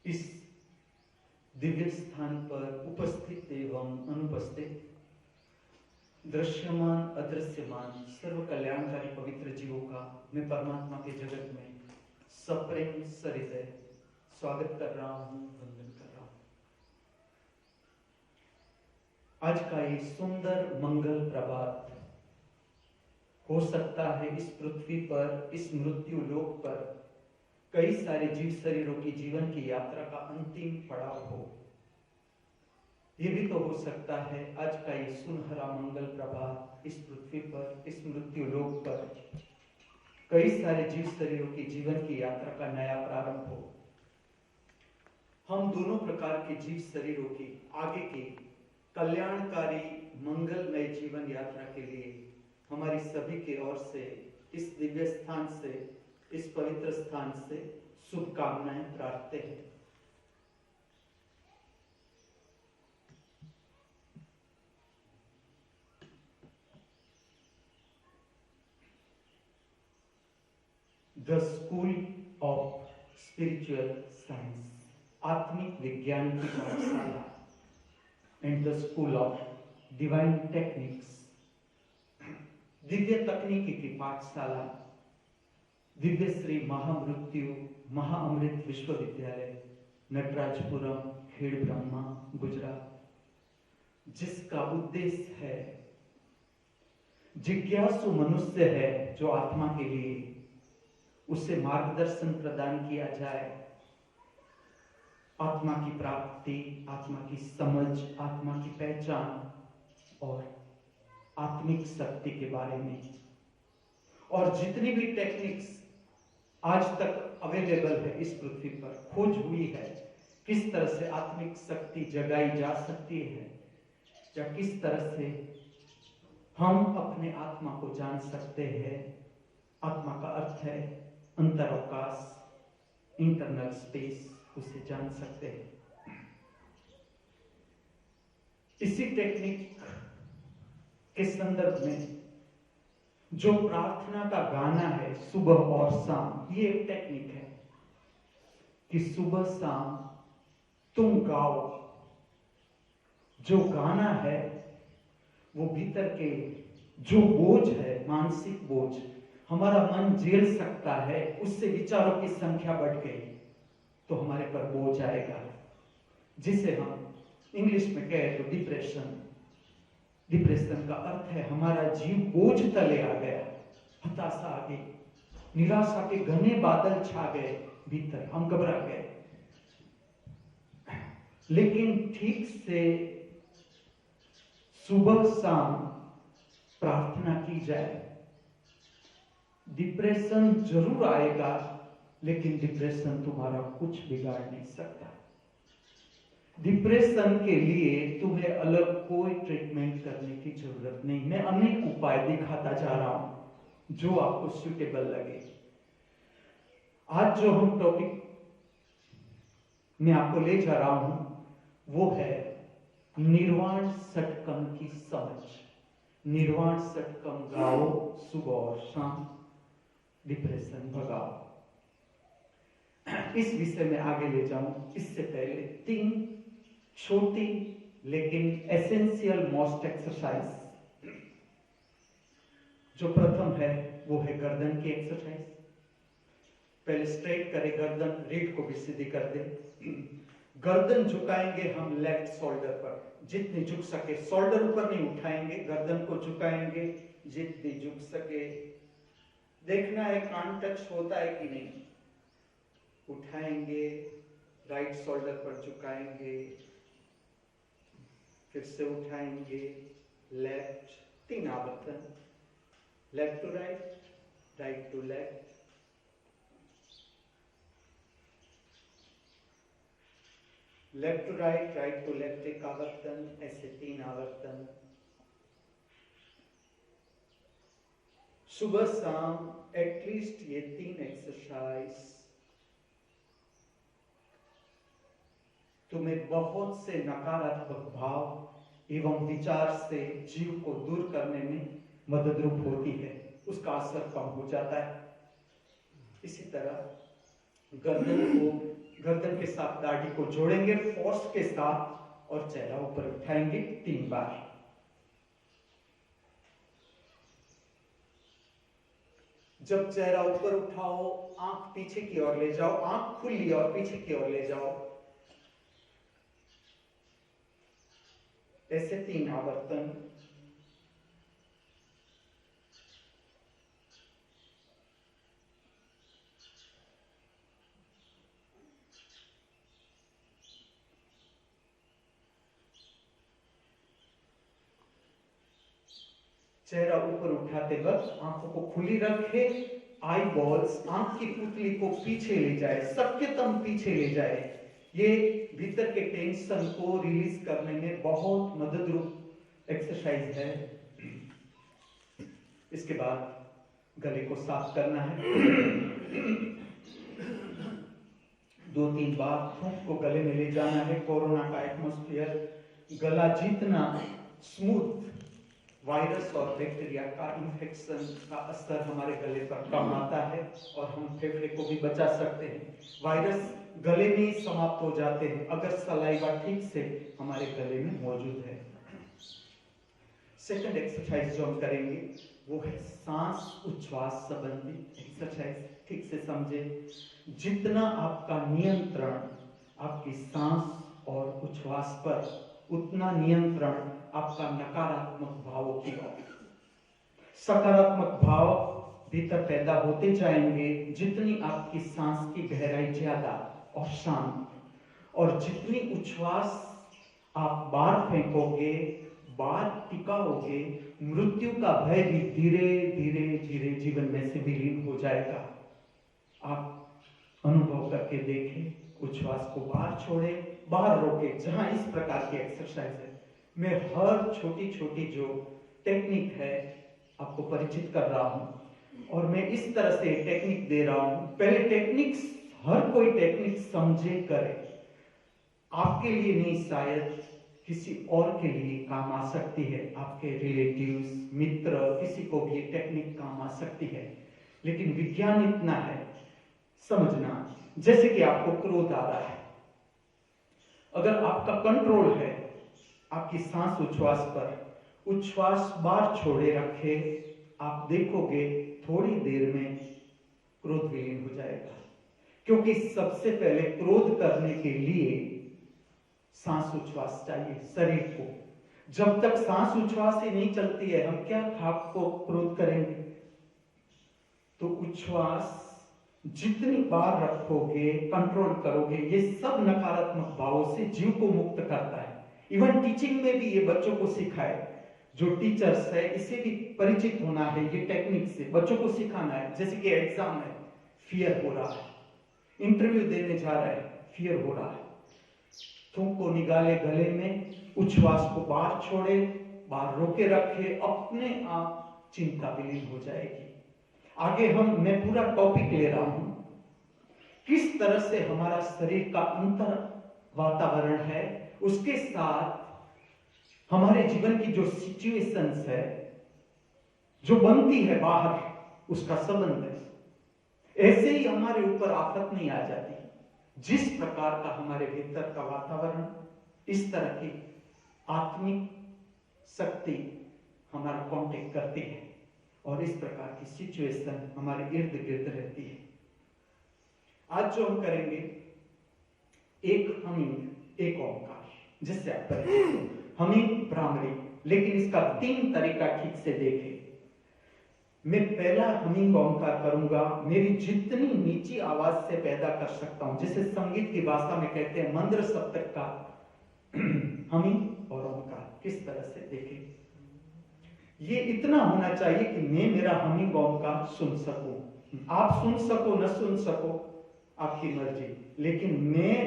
इस दिव्य स्थान पर उपस्थित एवं अनुपस्थित, दृश्यमान अदृश्यमान सर्व कल्याणकारी पवित्र जीवों का मैं परमात्मा के जगत में सप्रेम सहृदय स्वागत कर रहा हूं, वंदन कर रहा हूं। आज का ये सुंदर मंगल प्रभात हो सकता है इस पृथ्वी पर, इस मृत्यु लोक पर कई सारे जीव शरीरों की जीवन की यात्रा का अंतिम पड़ाव हो। यह भी तो हो सकता है आज का ये सुनहरा मंगल प्रभात इस पृथ्वी पर, इस मृत्यु लोक पर कई सारे जीव शरीरों की जीवन की यात्रा का नया प्रारंभ हो। हम दोनों प्रकार के जीव शरीरों की आगे की कल्याणकारी मंगलमय जीवन यात्रा के लिए हमारी सभी की ओर से इस दिव्य स्थान से, इस पवित्र स्थान से शुभकामनाएं प्रार्थते हैं। The school of spiritual science, आत्मिक विज्ञान की पाठशाला, and the school of divine techniques, Divya तकनीकी की पाठशाला, दिव्य श्री महामृत्यु महाअमृत विश्वविद्यालय, नटराजपुरम, खेड़ ब्रह्मा, गुजरात, जिसका उद्देश्य है जिज्ञासु मनुष्य है जो आत्मा के लिए, उसे मार्गदर्शन प्रदान किया जाए, आत्मा की प्राप्ति, आत्मा की समझ, आत्मा की पहचान और आत्मिक शक्ति के बारे में। और जितनी भी टेक्निक्स आज तक अवेलेबल है इस पृथ्वी पर, खोज हुई है, किस तरह से आत्मिक शक्ति जगाई जा सकती है, या किस तरह से हम अपने आत्मा को जान सकते हैं। आत्मा का अर्थ है अंतरावकाश, इंटरनल स्पेस, उसे जान सकते हैं। इसी टेक्निक के संदर्भ में जो प्रार्थना का गाना है सुबह और शाम, ये एक टेक्निक है कि सुबह शाम तुम गाओ। जो गाना है वो भीतर के जो बोझ है, मानसिक बोझ हमारा मन झेल सकता है, उससे विचारों की संख्या बढ़ गई तो हमारे पर बोझ आएगा, जिसे हम इंग्लिश में कहे तो डिप्रेशन। डिप्रेशन का अर्थ है हमारा जीव बोझ तले आ गया, हताशा आ गई, निराशा के घने बादल छा गए भीतर, हम घबरा गए। लेकिन ठीक से सुबह शाम प्रार्थना की जाए, डिप्रेशन जरूर आएगा लेकिन डिप्रेशन तुम्हारा कुछ बिगाड़ नहीं सकता। डिप्रेशन के लिए तुम्हें अलग कोई ट्रीटमेंट करने की जरूरत नहीं। मैं अनेक उपाय दिखाता जा रहा हूं जो आपको सूटेबल लगे। आज जो हम टॉपिक में आपको ले जा रहा हूं वो है निर्वाण षटकम की समझ। निर्वाण षटकम गाओ सुबह और शाम, डिप्रेशन भगाओ। इस विषय में आगे ले जाऊं इससे पहले 3 छोटी लेकिन एसेंशियल मोस्ट एक्सरसाइज। जो प्रथम है वो है गर्दन की एक्सरसाइज। पहले स्ट्रेट करें गर्दन, रीढ़ को भी सीधी कर दें। गर्दन झुकाएंगे हम लेफ्ट शोल्डर पर, जितनी झुक सके। शोल्डर ऊपर नहीं उठाएंगे, गर्दन को झुकाएंगे जितनी झुक सके। देखना है कान टच होता है कि नहीं। उठाएंगे, राइट शोल्डर पर झुकाएंगे, फिर से उठाएंगे, लेफ्ट, 3 आवर्तन, left to right, right to left, left to right, right to left 1 आवर्तन, ऐसे 3 आवर्तन। सुबह शाम एटलीस्ट ये 3 एक्सरसाइज तुम्हें बहुत से नकारात्मक भाव एवं विचार से जीव को दूर करने में मददरूप होती है, उसका असर कम हो जाता है। इसी तरह गर्दन को गर्दन के साथ दाढ़ी को जोड़ेंगे फोर्स के साथ और चेहरा ऊपर उठाएंगे 3 बार। जब चेहरा ऊपर उठाओ, आंख पीछे की ओर ले जाओ, आंख खुली और पीछे की ओर ले जाओ। ऐसे 3 आवर्तन। चेहरा ऊपर उठाते वक्त आंखों को खुली रखे, आई बॉल्स आंख की पुतली को पीछे ले जाए, शक्यतम पीछे ले जाए। ये भीतर के टेंशन को रिलीज करने में बहुत मददरूप एक्सरसाइज है। इसके बाद गले को साफ करना है। 2-3 बार फूंक को गले में ले जाना है। कोरोना का एटमॉस्फेयर, गला जितना स्मूथ, वायरस और बैक्टीरिया का इन्फेक्शन का असर हमारे गले पर कम आता है और हम फेफड़े को भी बचा सकते हैं। वायरस गले में ही समाप्त हो जाते हैं अगर सलाइवा ठीक से हमारे गले में मौजूद है। सेकंड एक्सरसाइज जो हम करेंगे वो है सांस उच्छ्वास संबंधी एक्सरसाइज। ठीक से समझे। जितना आपका नियंत्रण आपकी सांस और उच्छ्वास पर, उतना नियंत्रण आपका नकारात्मक भावों की ओर। सकारात्मक भाव भीतर पैदा होते जाएंगे जितनी आपकी सांस की गहराई ज्यादा और शांत, और जितनी उच्छ्वास आप बाहर फेंकोगे, बाहर टिकाओगे, मृत्यु का भय भी धीरे धीरे धीरे जीवन में से विलीन हो जाएगा। आप अनुभव करके देखें। उच्छ्वास को बाहर छोड़े, बाहर रोके। जहां इस प्रकार की एक्सरसाइज है, मैं हर छोटी छोटी जो टेक्निक है आपको परिचित कर रहा हूं और मैं इस तरह से टेक्निक दे रहा हूं। पहले टेक्निक्स, हर कोई टेक्निक समझे करे। आपके लिए नहीं, शायद किसी और के लिए काम आ सकती है। आपके रिलेटिव्स, मित्र, किसी को भी टेक्निक काम आ सकती है। लेकिन विज्ञान इतना है समझना, जैसे कि आपको क्रोध आ रहा है, अगर आपका कंट्रोल है आपकी सांस उच्छ्वास पर, उच्छ्वास बाहर छोड़े रखे, आप देखोगे थोड़ी देर में क्रोध विलीन हो जाएगा। क्योंकि सबसे पहले क्रोध करने के लिए सांस उच्छ्वास चाहिए शरीर को। जब तक सांस उच्छ्वास ही नहीं चलती है, हम क्या खाप को क्रोध करेंगे? तो उच्छ्वास जितनी बार रखोगे, कंट्रोल करोगे, ये सब नकारात्मक भावों से जीव को मुक्त करता है। इवन टीचिंग में भी ये बच्चों को सिखाए। जो टीचर्स है इसे भी परिचित होना है ये टेक्निक से, बच्चों को सिखाना है। जैसे कि एग्जाम है, फियर हो रहा है, इंटरव्यू देने जा रहा है, फियर हो रहा है, थूक को निकाले गले में, उच्छ्वास को बाहर छोड़े, बाहर रोके रखे, अपने आप चिंता विलीन हो जाएगी। आगे मैं पूरा टॉपिक ले रहा हूं, किस तरह से हमारा शरीर का अंतर वातावरण है, उसके साथ हमारे जीवन की जो सिचुएशंस है, जो बनती है बाहर, उसका संबंध है। ऐसे ही हमारे ऊपर आफत नहीं आ जाती। जिस प्रकार का हमारे भीतर का वातावरण, इस तरह की आत्मिक शक्ति हमारा कांटेक्ट करती है और इस प्रकार की सिचुएशन हमारे इर्द गिर्द रहती है। आज जो हम करेंगे, एक हमिंग, एक ओंकार, जिससे आप परिचित हो। हमिंग भ्रामरी, लेकिन इसका 3 तरीका ठीक से देखें। मैं पहला हमिंग ओंकार करूंगा, मेरी जितनी नीची आवाज से पैदा कर सकता हूं, जिसे संगीत की भाषा में कहते हैं मंद्र सप्तक का हमिंग और ओंकार, किस तरह से देखें। ये इतना होना चाहिए कि मैं मेरा हमिंग ओंकार सुन सकूं। आप सुन सको न सुन सको आपकी मर्जी, लेकिन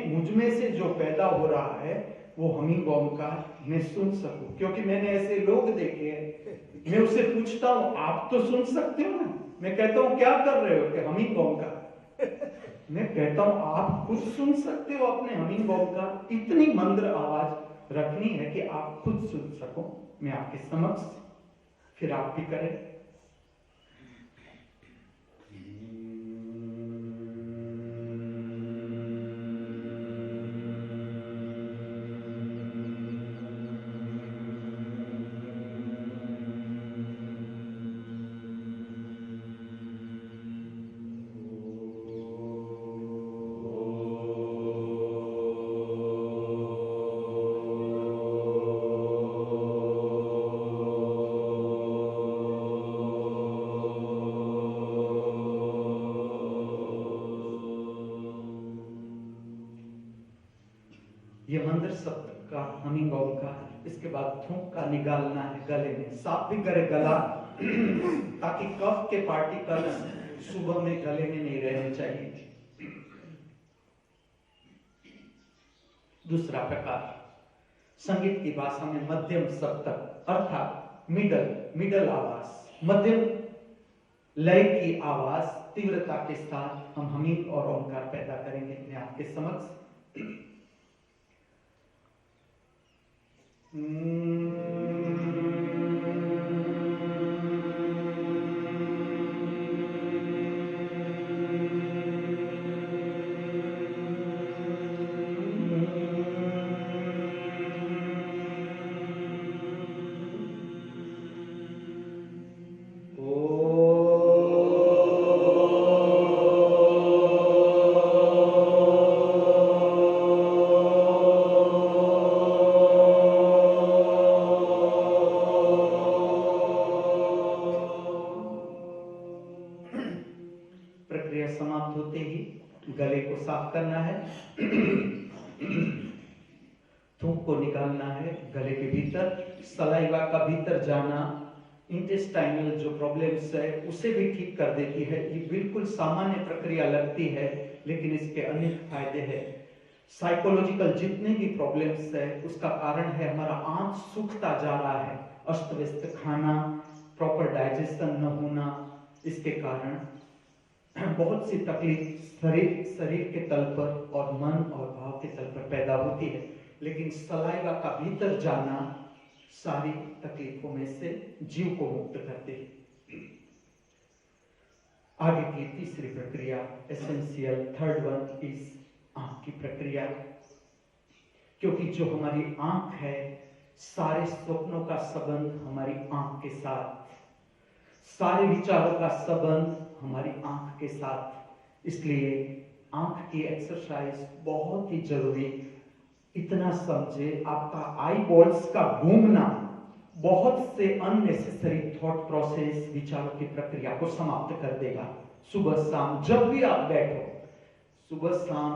मुझ में से जो पैदा हो रहा है वो हमिंग ओंकार मैं सुन सकूं। क्योंकि मैंने ऐसे लोग देखे हैं, मैं उससे पूछता हूं आप तो सुन सकते हो ना, मैं कहता हूं क्या कर रहे हो, कि हमिंग ओंकार। मैं कहता हूं आप खुद सुन सकते हो अपने हमिंग ओंकार। इतनी मंद्र आवाज रखनी है कि आप खुद सुन सको। मैं आपके समक्ष, फिर आप भी करें। ये मंदिर शब्द का हमिंग का, इसके बाद थूक का निकालना है गले में, साफ भी करे गला ताकि कफ के पार्टिकल्स सुबह में गले में नहीं रहने चाहिए। दूसरा प्रकार संगीत की भाषा में मध्यम सप्तक अर्थात मिडल आवाज, मध्यम लय की आवाज तीव्रता के साथ हम हमिंग और ओंकार पैदा करेंगे अपने आपके समक्ष। समाप्त होते ही गले को साफ करना है, थूक को निकालना है गले के भीतर, सलाइवा का भीतर जाना इंटेस्टाइनल जो प्रॉब्लम्स है उसे भी ठीक कर देती है। ये बिल्कुल सामान्य प्रक्रिया लगती है लेकिन इसके अनेक फायदे हैं। साइकोलॉजिकल जितने भी प्रॉब्लम्स है उसका कारण है हमारा आंत सूखता जा रहा है, अस्त व्यस्त खाना, प्रॉपर डाइजेशन न होना, इसके कारण बहुत सी तकलीफ शरीर के तल पर और मन और भाव के तल पर पैदा होती है। लेकिन सलाइवा का भीतर जाना सारी तकलीफों में से जीव को मुक्त करते हैं। आगे की तीसरी प्रक्रिया एसेंशियल थर्ड वन इज आंख की प्रक्रिया, क्योंकि जो हमारी आंख है सारे स्वप्नों का संबंध हमारी आंख के साथ, सारे विचारों का संबंध हमारी आंख के साथ, इसलिए आंख की एक्सरसाइज बहुत ही जरूरी। इतना समझे आपका आई बॉल्स का घूमना बहुत से अननेसेसरी थॉट प्रोसेस, विचारों की प्रक्रिया को समाप्त कर देगा। सुबह शाम जब भी आप बैठो, सुबह शाम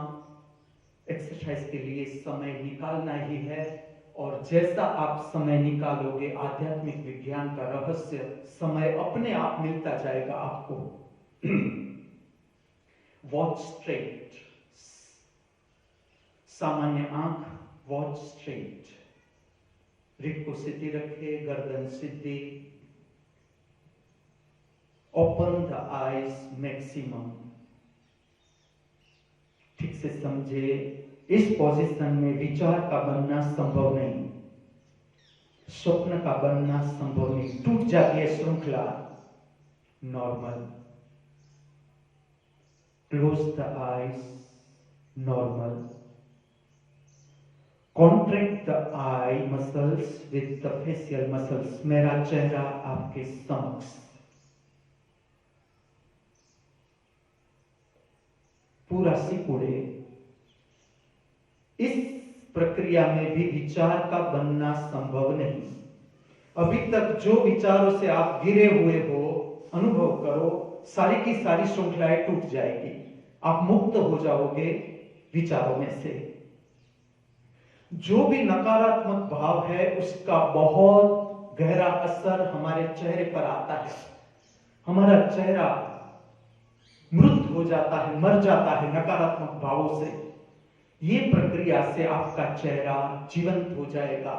एक्सरसाइज के लिए समय निकालना ही है, और जैसा आप समय निकालोगे आध्यात्मिक विज्ञान का रहस्य, समय अपने आप मिलता जाएगा आपको। वॉच स्ट्रेट, सामान्य आंख वॉच स्ट्रेट, रीढ़ को सीधी रखे, गर्दन सीधी, ओपन द आईज मैक्सिमम। ठीक से समझे, इस पोजीशन में विचार का बनना संभव नहीं, स्वप्न का बनना संभव नहीं, टूट जाती है श्रृंखला। Normal, close the eyes, normal, contract the eye muscles with the facial muscles. मेरा चेहरा आपके समक्ष, पूरा सिकुड़े। इस प्रक्रिया में भी विचार का बनना संभव नहीं। अभी तक जो विचारों से आप घिरे हुए हो, अनुभव करो, सारी की सारी श्रृंखलाएं टूट जाएगी, आप मुक्त हो जाओगे विचारों में से। जो भी नकारात्मक भाव है उसका बहुत गहरा असर हमारे चेहरे पर आता है। हमारा चेहरा मृत हो जाता है, मर जाता है नकारात्मक भावों से। ये प्रक्रिया से आपका चेहरा जीवंत हो जाएगा,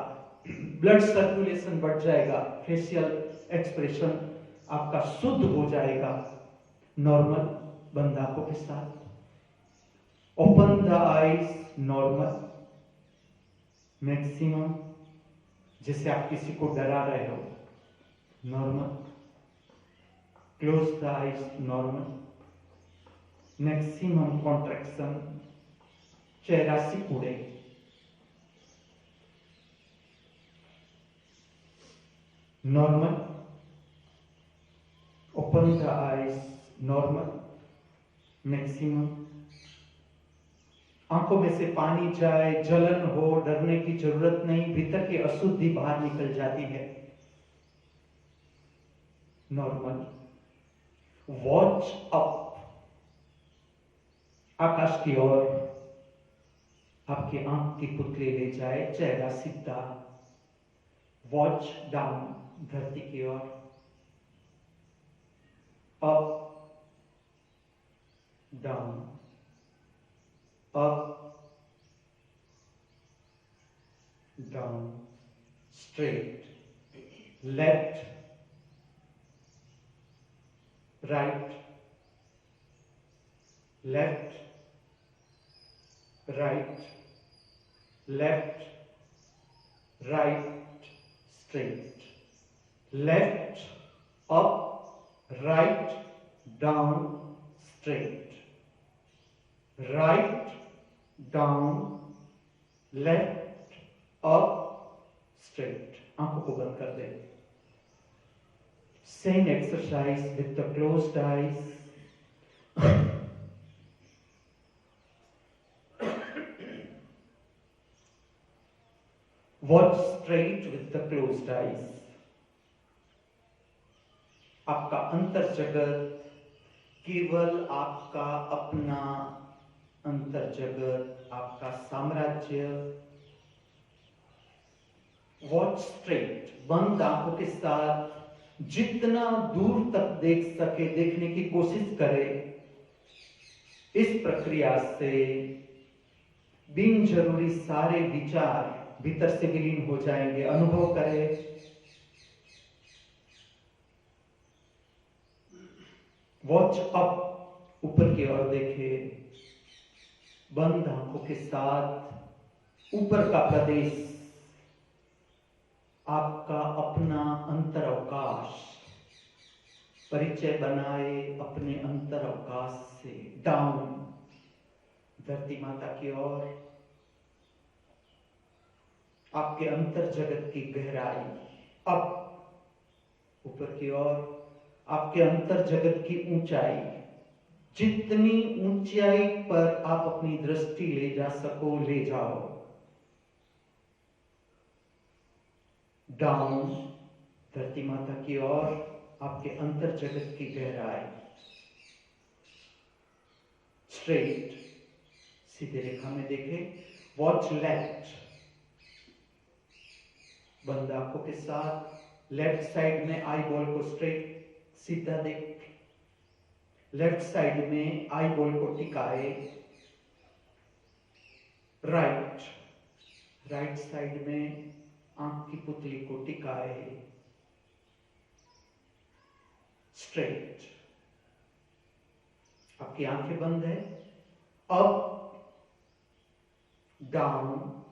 ब्लड सर्कुलेशन बढ़ जाएगा, फेशियल एक्सप्रेशन आपका शुद्ध हो जाएगा। नॉर्मल, बंद आंखों के साथ, open the eyes, normal, maximum, जैसे आप किसी को डरा रहे हो, normal, close the eyes, normal, maximum contraction, चेहरा सिकुड़े, normal, open the eyes, normal, maximum. आंखों में से पानी जाए, जलन हो, डरने की जरूरत नहीं, भीतर की अशुद्धि बाहर निकल जाती है। नॉर्मल, वॉच अप, आकाश की ओर, आपके आंख की पुतली ले जाए, चेहरा सीधा, वॉच डाउन, धरती की ओर, up down, up down, straight, left, right, left, right, left, right, straight, left, up, right, down, straight, right, down, left, up, straight. आंखों को बंद कर दे। Same exercise with the closed eyes. Watch straight with the closed eyes. आपका अंतर जगत केवल आपका अपना अंतर जगत, आपका साम्राज्य। वॉच स्ट्रेट, बंद आंखों के साथ जितना दूर तक देख सके देखने की कोशिश करें। इस प्रक्रिया से बिन जरूरी सारे विचार भीतर से विलीन हो जाएंगे। अनुभव करें। वॉच अप, ऊपर की ओर देखे, बंद आंखों के साथ ऊपर का प्रदेश, आपका अपना अंतर अवकाश, परिचय बनाए अपने अंतर अवकाश से। डाउन, धरती माता की ओर, आपके अंतर जगत की गहराई। अप, ऊपर की ओर, आपके अंतर जगत की ऊंचाई। जितनी ऊंचाई पर आप अपनी दृष्टि ले जा सको ले जाओ। डाउन, धरती माता की ओर, आपके अंतर जगत की गहराई। स्ट्रेट, सीधे रेखा में देखे। वॉच लेफ्ट, बंद आंखों के साथ लेफ्ट साइड में आई बॉल को स्ट्रेट सीधा देख। लेफ्ट साइड में आई बॉल को टिकाए। राइट, राइट साइड में आंख की पुतली को टिकाए। स्ट्रेट, आपकी आंखें बंद है। Up, down,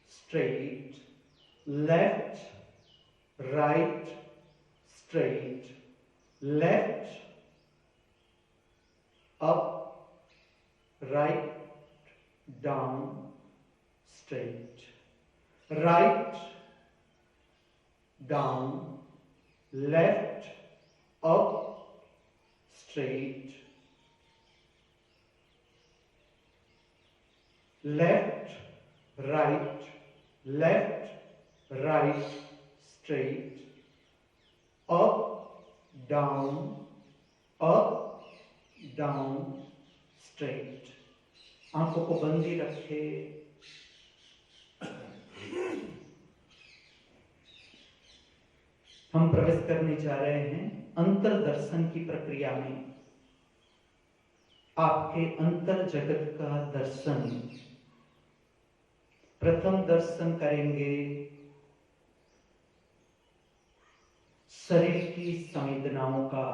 straight, left, right, straight, left, up, right, down, straight, right, down, left, up, straight, left, right, left, right, straight, up, down, up, down, straight. आंखों को बंदी रखे। हम प्रवेश करने जा रहे हैं अंतर दर्शन की प्रक्रिया में। आपके अंतर जगत का दर्शन। प्रथम दर्शन करेंगे शरीर की संवेदनाओं का,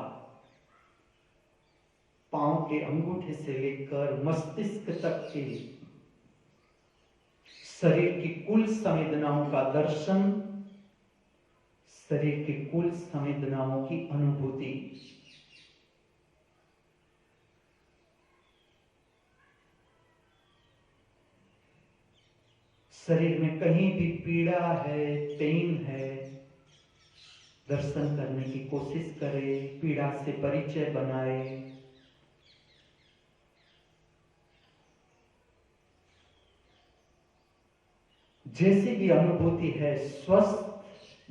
पांव के अंगूठे से लेकर मस्तिष्क तक के शरीर की कुल संवेदनाओं का दर्शन, शरीर की कुल संवेदनाओं की अनुभूति। शरीर में कहीं भी पीड़ा है, पेन है, दर्शन करने की कोशिश करें, पीड़ा से परिचय बनाए। जैसी भी अनुभूति है, स्वस्थ,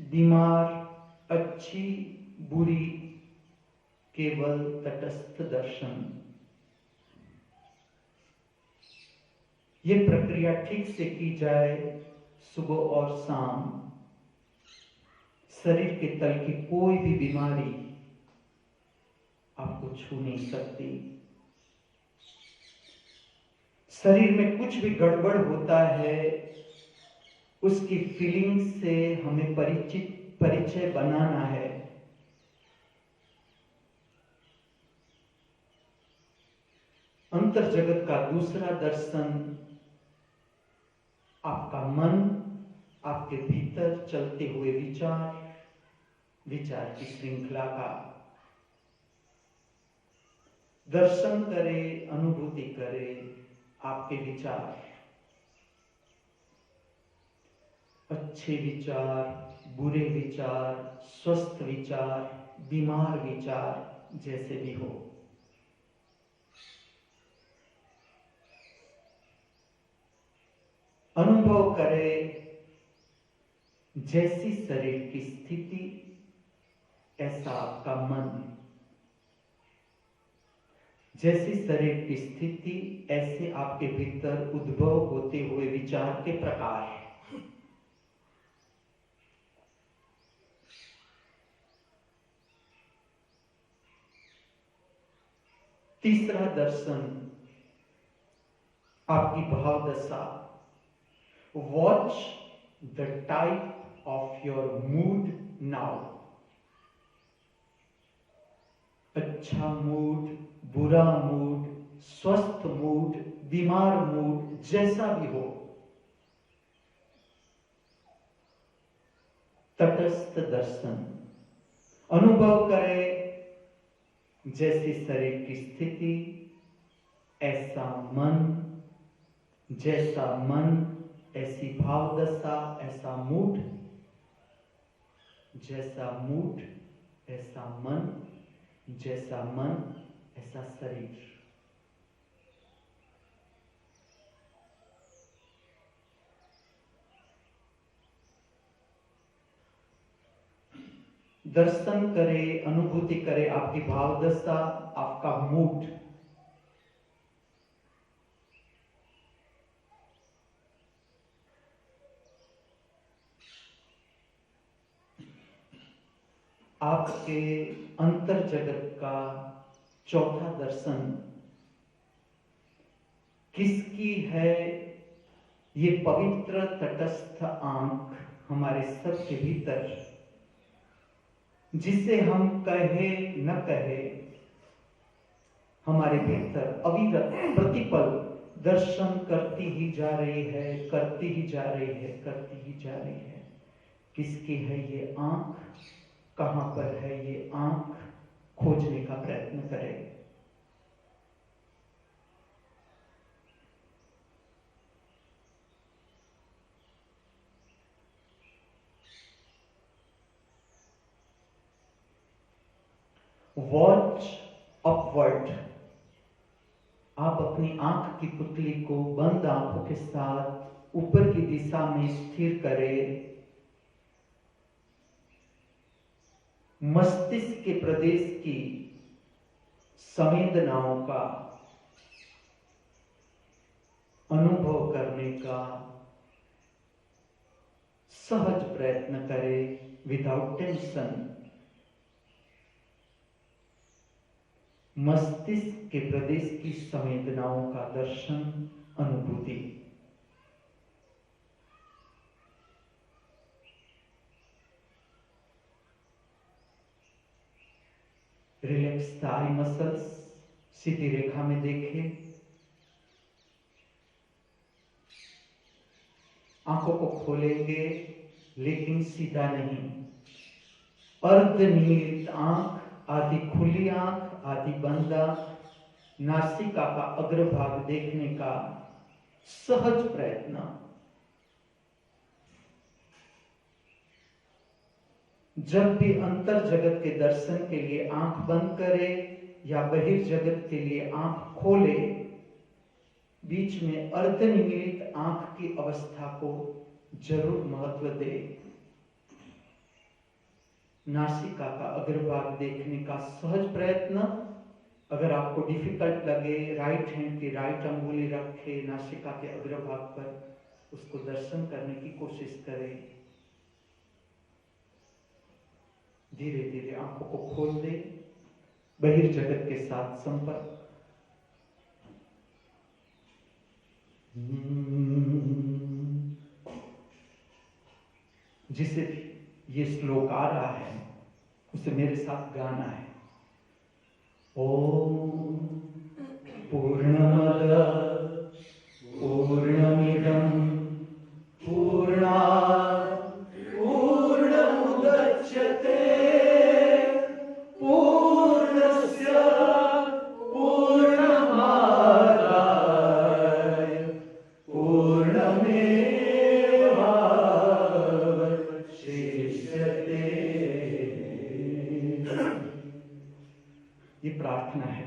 बीमार, अच्छी, बुरी, केवल तटस्थ दर्शन। ये प्रक्रिया ठीक से की जाए सुबह और शाम, शरीर के तल की कोई भी बीमारी आपको छू नहीं सकती। शरीर में कुछ भी गड़बड़ होता है, उसकी फीलिंग से हमें परिचय बनाना है। अंतर जगत का दूसरा दर्शन आपका मन, आपके भीतर चलते हुए विचार की श्रृंखला का दर्शन करे, अनुभूति करे। आपके विचार, अच्छे विचार, बुरे विचार, स्वस्थ विचार, बीमार विचार, जैसे भी हो, अनुभव करे जैसी शरीर की स्थिति ऐसा आपका मन, जैसी शरीर की स्थिति ऐसे आपके भीतर उद्भव होते हुए विचार के प्रकार। तीसरा दर्शन आपकी भाव दशा। Watch the type of your mood now. अच्छा मूड, बुरा मूड, स्वस्थ मूड, बीमार मूड, जैसा भी हो, तटस्थ दर्शन अनुभव करे जैसी शरीर की स्थिति ऐसा मन, जैसा मन ऐसी भाव दशा, ऐसा मूड, जैसा मूड ऐसा मन, जैसा मन ऐसा शरीर। दर्शन करे, अनुभूति करे आपकी भाव दशा, आपका मूड। आपके अंतर जगत का चौथा दर्शन किसकी है? ये पवित्र तटस्थ आंख हमारे सबके भीतर, जिसे हम कहे न कहे हमारे भीतर अविरत प्रतिपल दर्शन करती ही जा रही है, करती ही जा रही है, करती ही जा रही है। किसकी है ये आंख? कहां पर है ये आंख? खोजने का प्रयत्न करें। Watch upward. आप अपनी आंख की पुतली को बंद आंखों के साथ ऊपर की दिशा में स्थिर करें। मस्तिष्क के प्रदेश की संवेदनाओं का अनुभव करने का सहज प्रयत्न करें, विदाउट टेंशन। मस्तिष्क के प्रदेश की संवेदनाओं का दर्शन, अनुभूति। रिलैक्स द आई मसल्स, सीधी रेखा में देखें। आंखों को खोलेंगे लेकिन सीधा नहीं। अर्धनिमीलित आंख, आधी खुली आंख, आधी बंद आंख, नासिका का अग्रभाग देखने का सहज प्रयत्न। जब भी अंतर जगत के दर्शन के लिए आंख बंद करे या बहिर्जगत के लिए आंख खोले, बीच में अर्धनिमीलित आंख की अवस्था को जरूर महत्व दे। नासिका का अग्रभाग देखने का सहज प्रयत्न, अगर आपको डिफिकल्ट लगे, राइट हैंड की राइट अंगुली रखे नासिका के अग्रभाग पर, उसको दर्शन करने की कोशिश करें। धीरे धीरे आंखों को खोल दे, बहिर्जगत के साथ संपर्क। जिसे भी ये श्लोक आ रहा है उसे मेरे साथ गाना है। ओम पूर्णमद पूर्णमिदं पूर्णात् पूर्णमुदच्यते पूर्णस्य पूर्णमादाय पूर्णमेवावशिष्यते। ये प्रार्थना है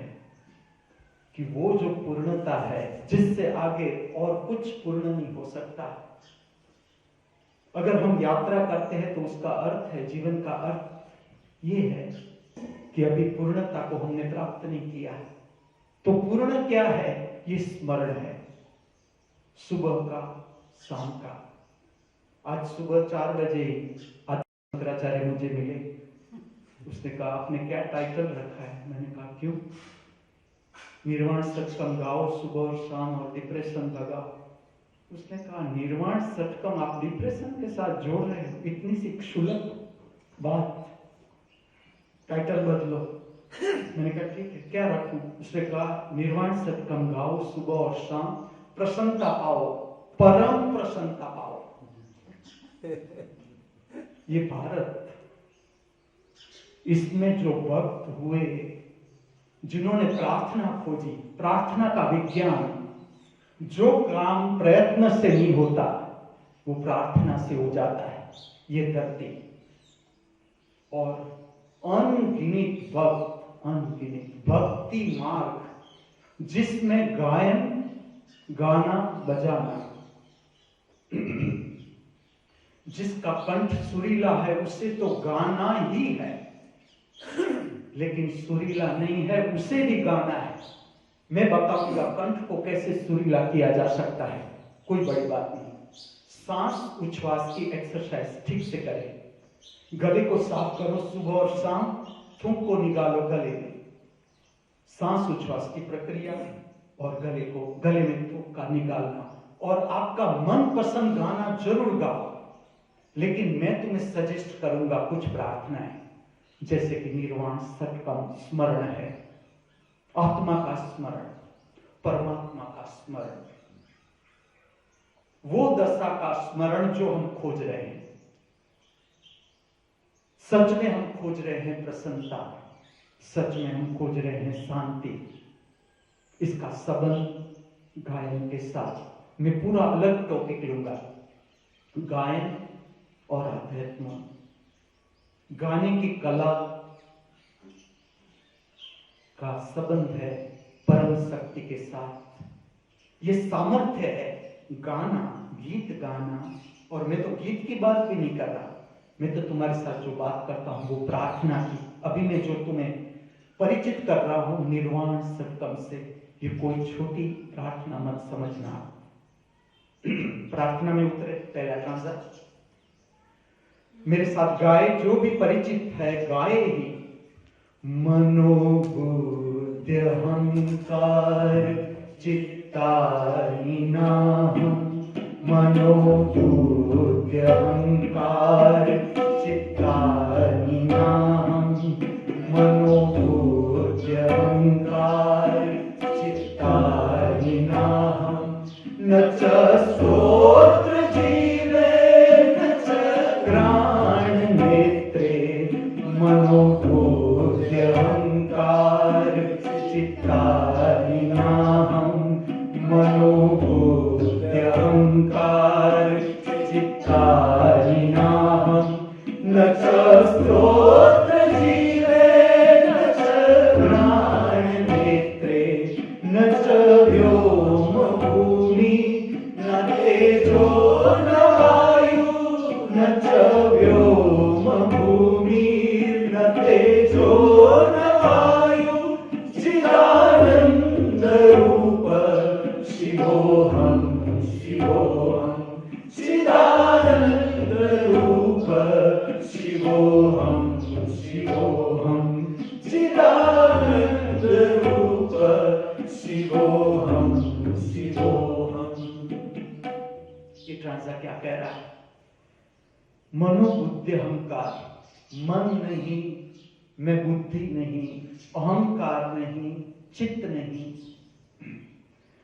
कि वो जो पूर्णता है जिससे आगे और कुछ पूर्ण नहीं हो सकता। अगर हम यात्रा करते हैं तो उसका अर्थ है, जीवन का अर्थ ये है कि अभी पूर्णता को हमने प्राप्त नहीं किया है। तो पूर्ण क्या है? ये स्मरण है, सुबह का, शाम का। आज सुबह 4 बजे शंकराचार्य मुझे मिले। उसने कहा आपने क्या टाइटल रखा है? मैंने कहा क्यों? निर्वाण सत्संग गाओ सुबह और शाम और डिप्रेशन भगाओ। उसने कहा निर्वाण सत्संग आप डिप्रेशन के साथ जोड़ रहे हो, इतनी सी क्षुल्लक बात, टाइटल बदलो। मैंने कहा ठीक है, क्या रखूं? उसने कहा निर्वाण सत्संग गाओ सुबह और शाम, प्रसन्नता पाओ, परम प्रसन्नता पाओ। ये भारत, इसमें जो भक्त हुए जिन्होंने प्रार्थना खोजी, प्रार्थना का विज्ञान, जो काम प्रयत्न से नहीं होता वो प्रार्थना से हो जाता है। ये धरती और अनगिनत भक्त, अनगिनत भक्ति मार्ग जिसमें गायन, गाना, बजाना, जिसका कंठ सुरीला है उसे तो गाना ही है, लेकिन सुरीला नहीं है उसे भी गाना है। मैं बताऊंगा कंठ को कैसे सुरीला किया जा सकता है, कोई बड़ी बात नहीं। सांस उच्छ्वास की एक्सरसाइज ठीक से करें। गले को साफ करो सुबह और शाम, थूक को निकालो गले में, सांस उच्छ्वास की प्रक्रिया, और गले में थूक का निकालना। और आपका मनपसंद गाना जरूर गाओ, लेकिन मैं तुम्हें सजेस्ट करूंगा कुछ प्रार्थनाएं, जैसे कि निर्वाण सत्संग स्मरण है, आत्मा का स्मरण, परमात्मा का स्मरण, वो दशा का स्मरण जो हम खोज रहे हैं। सच में हम खोज रहे हैं प्रसन्नता, सच में हम खोज रहे हैं शांति। इसका संबंध गायन के साथ, मैं पूरा अलग टॉपिक लूंगा, गायन और अध्यात्म। गाने की कला का संबंध है परम शक्ति के साथ। ये सामर्थ्य है गाना, गीत गाना। और मैं तो गीत की बात भी नहीं कर रहा, मैं तो तुम्हारे साथ जो बात करता हूं वो प्रार्थना की। अभी मैं जो तुम्हें परिचित कर रहा हूं निर्वाण सत्संग से, ये कोई छोटी प्रार्थना मत समझना। प्रार्थना में उतरे, पहला कांजा मेरे साथ गाए, जो भी परिचित है गाए ही। मनोबुद्धि अहंकार चित्तानीनाहं, मनोबुद्धि अहंकार चित्तानीनाहं, मनोबुद्धि अहंकार चित्तानीनाहं। न च श्रोत्र जीवे न च घ्राण नेत्रे, मनोबुद्धि अहंकार चित्तानीनाहं, मनोबुद्धि अहंकार चित्तानीनाहं। न च श्रोत्र जीवे न च घ्राण नेत्रे, न च व्योम भूमि न तेजो न वायु, न च व्योम भूमि न तेजो न वायु, चिदानंद कह रहा है? मनोबुद्धि अहंकार, मन नहीं, मैं बुद्धि नहीं, अहंकार नहीं, चित्त नहीं।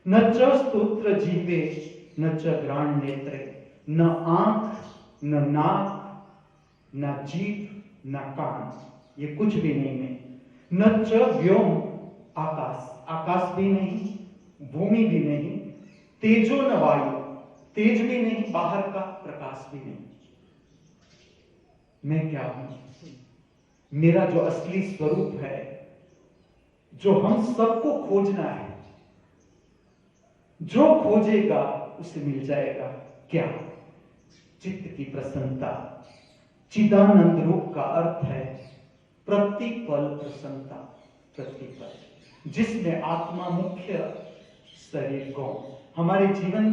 न च स्तोत्र जीवे न च घ्राण नेत्रे, न आंख न नाक न जीभ न कान, ये कुछ भी नहीं है। न च व्योम, आकाश, आकाश भी नहीं, भूमि भी नहीं, तेजो न वायु, तेज भी नहीं, बाहर का प्रकाश भी नहीं। मैं क्या हूं? मेरा जो असली स्वरूप है, जो हम सबको खोजना है, जो खोजेगा उसे मिल जाएगा। क्या? चित्त की प्रसन्नता। चिदानंद रूप का अर्थ है प्रतिपल प्रसन्नता, प्रतिपल, जिसमें आत्मा मुख्य, शरीर गौण। हमारे जीवन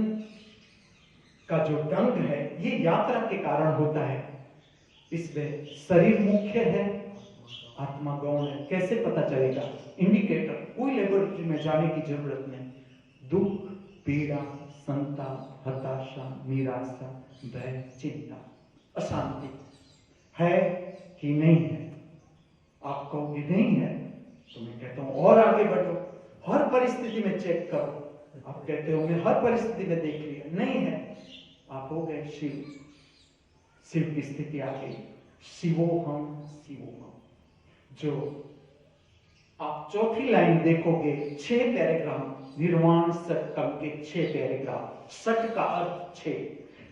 का जो ढंग है ये यात्रा के कारण होता है। इसमें शरीर मुख्य है, आत्मा गौण है। कैसे पता चलेगा? इंडिकेटर, कोई लेबोरेटरी में जाने की जरूरत नहीं। दुख, पीड़ा, संताप, हताशा, निराशा, भय, चिंता, अशांति है कि नहीं है? आप कहोगे नहीं है, तो मैं कहता हूं और आगे बढ़ो, हर परिस्थिति में चेक करो। आप कहते हो मैं हर परिस्थिति में देख लिया, नहीं है, आप हो गए शिव। शिव की स्थिति आ गई, शिवोहम शिवोहम। जो आप चौथी लाइन देखोगे, 6 पैराग्राफ, निर्वाण षटकम के 6 पैराग्राफ। षट का अर्थ 6,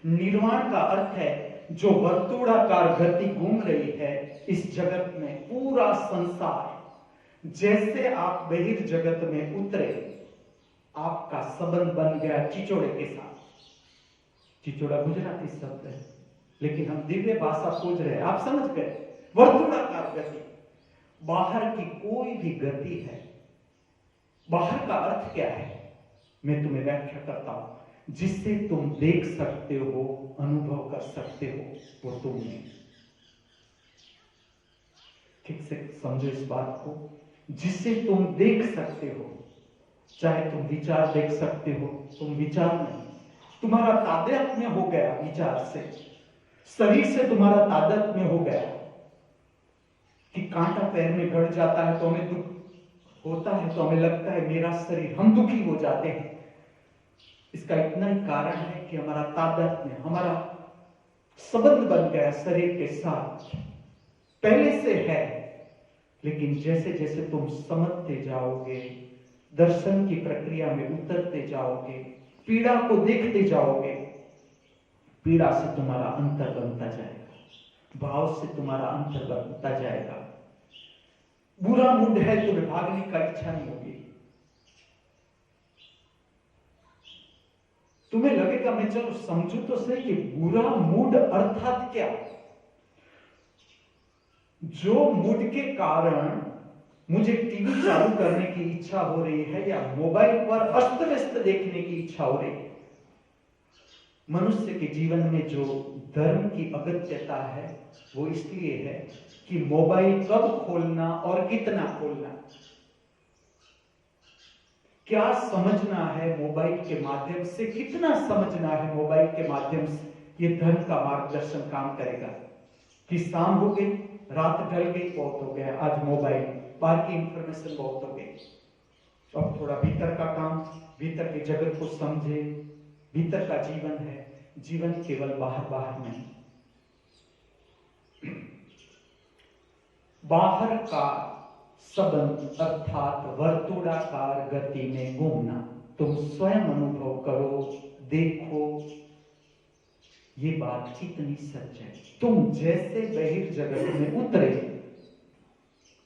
निर्वाण का अर्थ है जो वर्तुड़ाकार गति घूम रही है इस जगत में, पूरा संसार। जैसे आप बहिर्जगत में उतरे, आपका संबंध बन गया चिचोड़े के साथ। चिचोड़ा गुजराती शब्द है, लेकिन हम दिव्य भाषा खोज रहे हैं, आप समझ गए। वर्तुड़ाकार गति, बाहर की कोई भी गति है। बाहर का अर्थ क्या है? मैं तुम्हें व्याख्या करता हूं। जिससे तुम देख सकते हो, अनुभव कर सकते हो, वो तुम नहीं। ठीक से समझो इस बात को। जिससे तुम देख सकते हो, चाहे तुम विचार देख सकते हो, तुम विचार नहीं, तुम्हारा तादात्म्य हो गया विचार से, शरीर से तुम्हारा तादात्म्य हो गया कि कांटा पैर में गड़ जाता है तो हमें दुख होता है, तो हमें लगता है मेरा शरीर, हम दुखी हो जाते हैं। इसका इतना ही कारण है कि हमारा तादात्म्य, हमारा संबंध बन गया शरीर के साथ, पहले से है। लेकिन जैसे जैसे तुम समझते जाओगे, दर्शन की प्रक्रिया में उतरते जाओगे, पीड़ा को देखते जाओगे, पीड़ा से तुम्हारा अंतर बनता जाएगा, भाव से तुम्हारा अंतर बनता जाएगा। बुरा मूड है, तुम्हें भागने का इच्छा नहीं होगी। तुम्हें लगेगा मैं चलो समझू तो सही कि बुरा मूड अर्थात क्या। जो मूड के कारण मुझे टीवी चालू करने की इच्छा हो रही है या मोबाइल पर अस्त व्यस्त देखने की इच्छा हो रही है। मनुष्य के जीवन में जो धर्म की अगत्यता है वो इसलिए है कि मोबाइल कब खोलना और कितना खोलना, क्या समझना है मोबाइल के माध्यम से, कितना समझना है मोबाइल के माध्यम से, ये धर्म का मार्गदर्शन काम करेगा। कि शाम हो गई, रात ढल गई, बहुत हो गया, आज मोबाइल, बाहर की इंफॉर्मेशन बहुत हो गई। अब थोड़ा भीतर का काम, भीतर के जगत को समझे। भीतर का जीवन है, जीवन केवल बाहर बाहर नहीं। बाहर का संबंध अर्थात वर्तुड़ाकार गति में घूमना, तुम स्वयं अनुभव करो, देखो ये बात कितनी सच है। तुम जैसे बहिर्जगत में उतरे,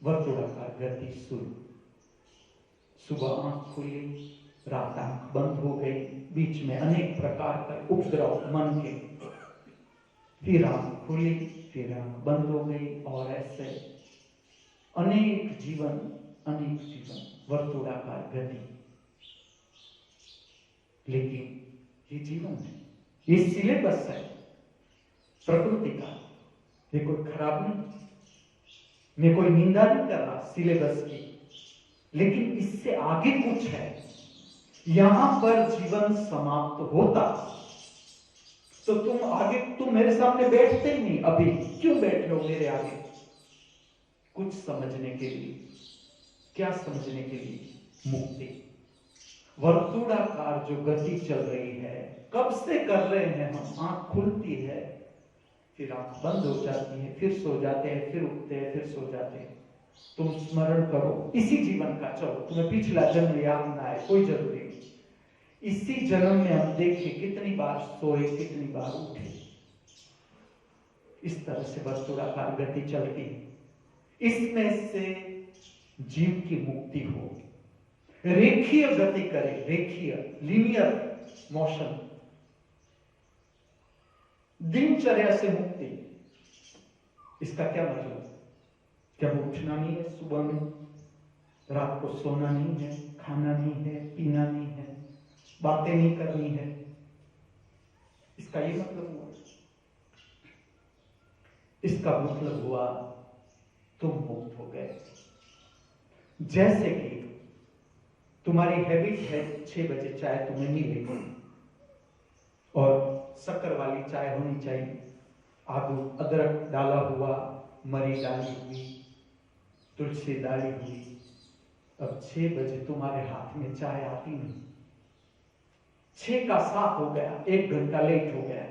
वर्तुड़ाकार गति शुरू। सुबह आंख खुली, रात आंख बंद हो गई, बीच में अनेक प्रकार का उपद्रव मन के, फिर आंख खुली, फिर आंख बंद हो गई, और ऐसे अनेक जीवन, वर्तुड़ाकार गति। लेकिन ये जीवन है, ये सिलेबस है प्रकृति का। ये कोई खराब नहीं, मैं कोई निंदा नहीं कर रहा सिलेबस की, लेकिन इससे आगे कुछ है। यहां पर जीवन समाप्त होता, तो तुम मेरे सामने बैठते ही नहीं। अभी क्यों बैठे हो मेरे आगे? कुछ समझने के लिए। क्या समझने के लिए? मुक्ति। वर्तुलाकार जो गति चल रही है, कब से कर रहे हैं हम। आंख खुलती है, फिर आंख बंद हो जाती है, फिर सो जाते हैं, फिर उठते हैं, फिर सो जाते हैं। तुम स्मरण करो इसी जीवन का। चलो तुम्हें पिछला जन्म याद ना आए, कोई जरूरी नहीं। इसी जन्म में हम देखे कितनी बार सोए, कितनी बार उठे। इस तरह से वर्तुलाकार गति चलती है। इसमें से जीव की मुक्ति हो। रेखीय गति करे, रेखीय लीनियर मोशन। दिनचर्या से मुक्ति। इसका क्या मतलब? क्या उठना नहीं है सुबह में, रात को सोना नहीं है, खाना नहीं है, पीना नहीं है, बातें नहीं करनी है? इसका ये मतलब हुआ? इसका मतलब हुआ तुम मुक्त हो गए। जैसे कि तुम्हारी हैबिट है 6 बजे चाय तुम्हें मिलेगी और शक्कर वाली चाय होनी चाहिए, आदू अदरक डाला हुआ, मरी डाली हुई, तुलसी डाली हुई। अब 6 बजे तुम्हारे हाथ में चाय आती नहीं। 6 का 7 हो गया, 1 घंटा लेट हो गया।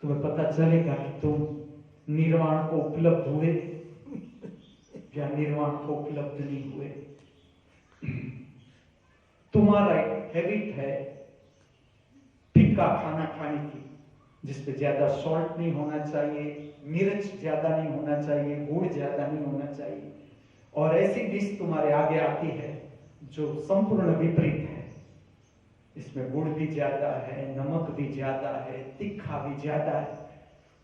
तुम्हें पता चलेगा कि तुम निर्वाण को उपलब्ध हुए या निर्वाण को उपलब्ध नहीं हुए। तुम्हारा एक हैबिट है फिक्का खाना खाने की, जिसपे ज्यादा सॉल्ट नहीं होना चाहिए, मिर्च ज्यादा नहीं होना चाहिए, गुड़ ज्यादा नहीं होना चाहिए। और ऐसी डिश तुम्हारे आगे आती है जो संपूर्ण विपरीत है। इसमें गुड़ भी ज्यादा है, नमक भी ज्यादा है, तीखा भी ज्यादा है।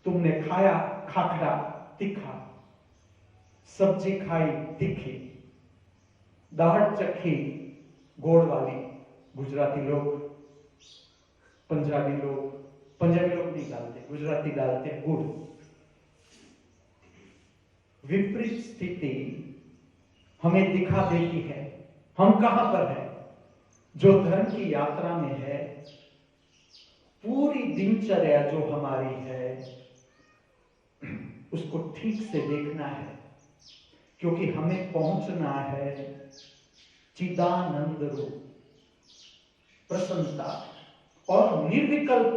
तुमने खाया खाखरा तीखा, सब्जी खाई तीखी, दाढ़ चखी गोड़ वाली। गुजराती लोग, पंजाबी लोग नहीं डालते, गुजराती डालते गुड़। विपरीत स्थिति हमें दिखा देती है हम कहां पर हैं। जो धर्म की यात्रा में है, पूरी दिनचर्या जो हमारी है उसको ठीक से देखना है, क्योंकि हमें पहुंचना है चिदानंद रूप, प्रसन्नता और निर्विकल्प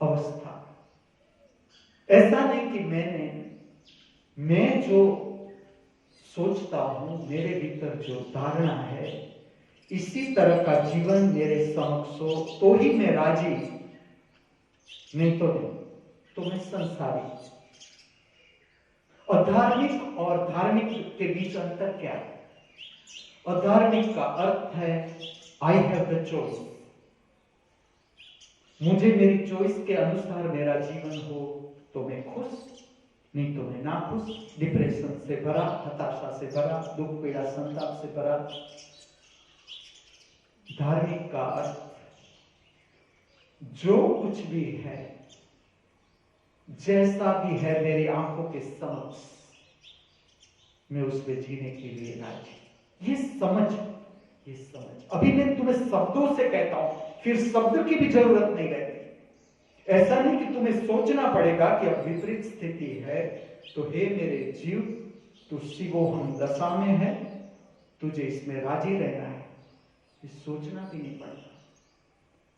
अवस्था। ऐसा नहीं कि मैं जो सोचता हूं, मेरे भीतर जो धारणा है, इसी तरह का जीवन मेरे समक्ष हो तो ही मैं राजी, नहीं तो मैं संसारी। अधार्मिक और धार्मिक के बीच अंतर क्या है? अधार्मिक का अर्थ है आई हैव द चॉइस। मुझे मेरी चॉइस के अनुसार मेरा जीवन हो तो मैं खुश, नहीं तो मैं नाखुश, डिप्रेशन से भरा, हताशा से भरा, दुख पीड़ा संताप से भरा। धार्मिक का अर्थ जो कुछ भी है, जैसा भी है मेरी आंखों के समक्ष, मैं उसमें जीने के लिए राजी। ये समझ। अभी मैं तुम्हें शब्दों से कहता हूं, फिर शब्द की भी जरूरत नहीं रहती। ऐसा नहीं कि तुम्हें सोचना पड़ेगा कि अब विपरीत स्थिति है तो हे मेरे जीव, तू शिवोहम दशा में है, तुझे इसमें राजी रहना है। ये सोचना भी नहीं पड़ता,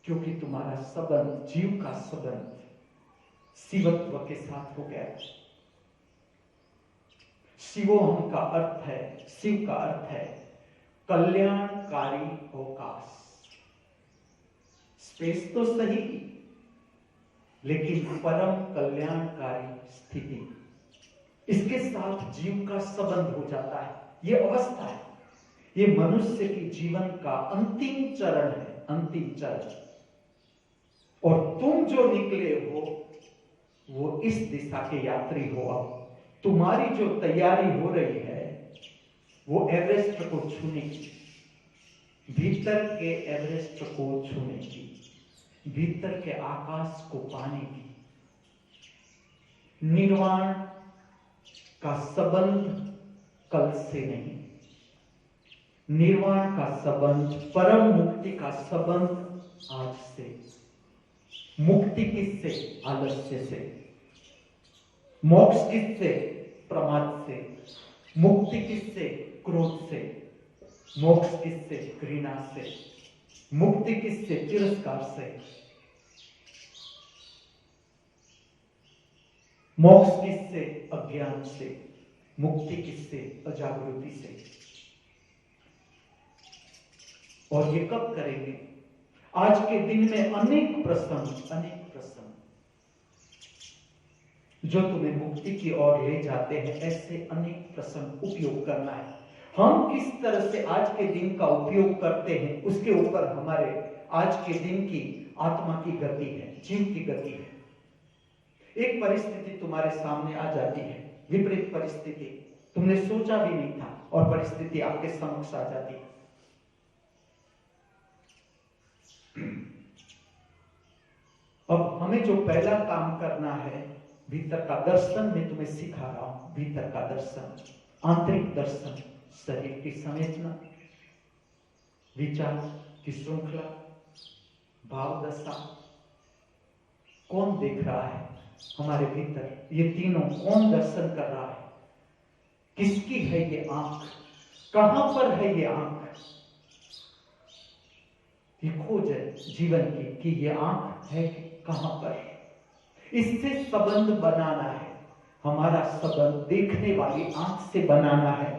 क्योंकि तुम्हारा संबंध, जीव का संबंध शिवत्व के साथ हो गया। शिवोहम का अर्थ है, शिव का अर्थ है कल्याणकारी अवकाश। स्पेस तो सही, लेकिन परम कल्याणकारी स्थिति। इसके साथ जीव का संबंध हो जाता है। ये अवस्था है, ये मनुष्य के जीवन का अंतिम चरण है, अंतिम चरण। और तुम जो निकले हो वो इस दिशा के यात्री हो। अब तुम्हारी जो तैयारी हो रही है वो एवरेस्ट को छूने की, भीतर के एवरेस्ट को छूने की, भीतर के आकाश को पाने की। निर्वाण का संबंध कल से नहीं, निर्वाण का संबंध, परम मुक्ति का संबंध आज से। मुक्ति किससे? आलस्य से। मोक्ष किससे? प्रमाद से। मुक्ति किससे? क्रोध से। मोक्ष किससे? घृणा से। मुक्ति किससे? तिरस्कार से। मोक्ष किससे? अज्ञान से। मुक्ति किससे? अजागृति से। और ये कब करेंगे? आज के दिन में अनेक प्रसंग जो तुम्हें मुक्ति की ओर ले जाते हैं, ऐसे अनेक प्रसंग उपयोग करना है। हम किस तरह से आज के दिन का उपयोग करते हैं, उसके ऊपर हमारे आज के दिन की आत्मा की गति है, जीव की गति है। एक परिस्थिति तुम्हारे सामने आ जाती है, विपरीत परिस्थिति, तुमने सोचा भी नहीं था, और परिस्थिति आपके समक्ष आ जाती है। अब हमें जो पहला काम करना है, भीतर का दर्शन मैं तुम्हें सिखा रहा हूं। भीतर का दर्शन, आंतरिक दर्शन, शरीर की संवेदना, विचार की श्रृंखला, भाव दशा, कौन देख रहा है हमारे भीतर? ये तीनों कौन दर्शन कर रहा है? किसकी है ये आंख? कहां पर है ये आंख? ये खोज है जीवन की कि ये आंख है कहां पर। इससे संबंध बनाना है। हमारा संबंध देखने वाली आंख से बनाना है,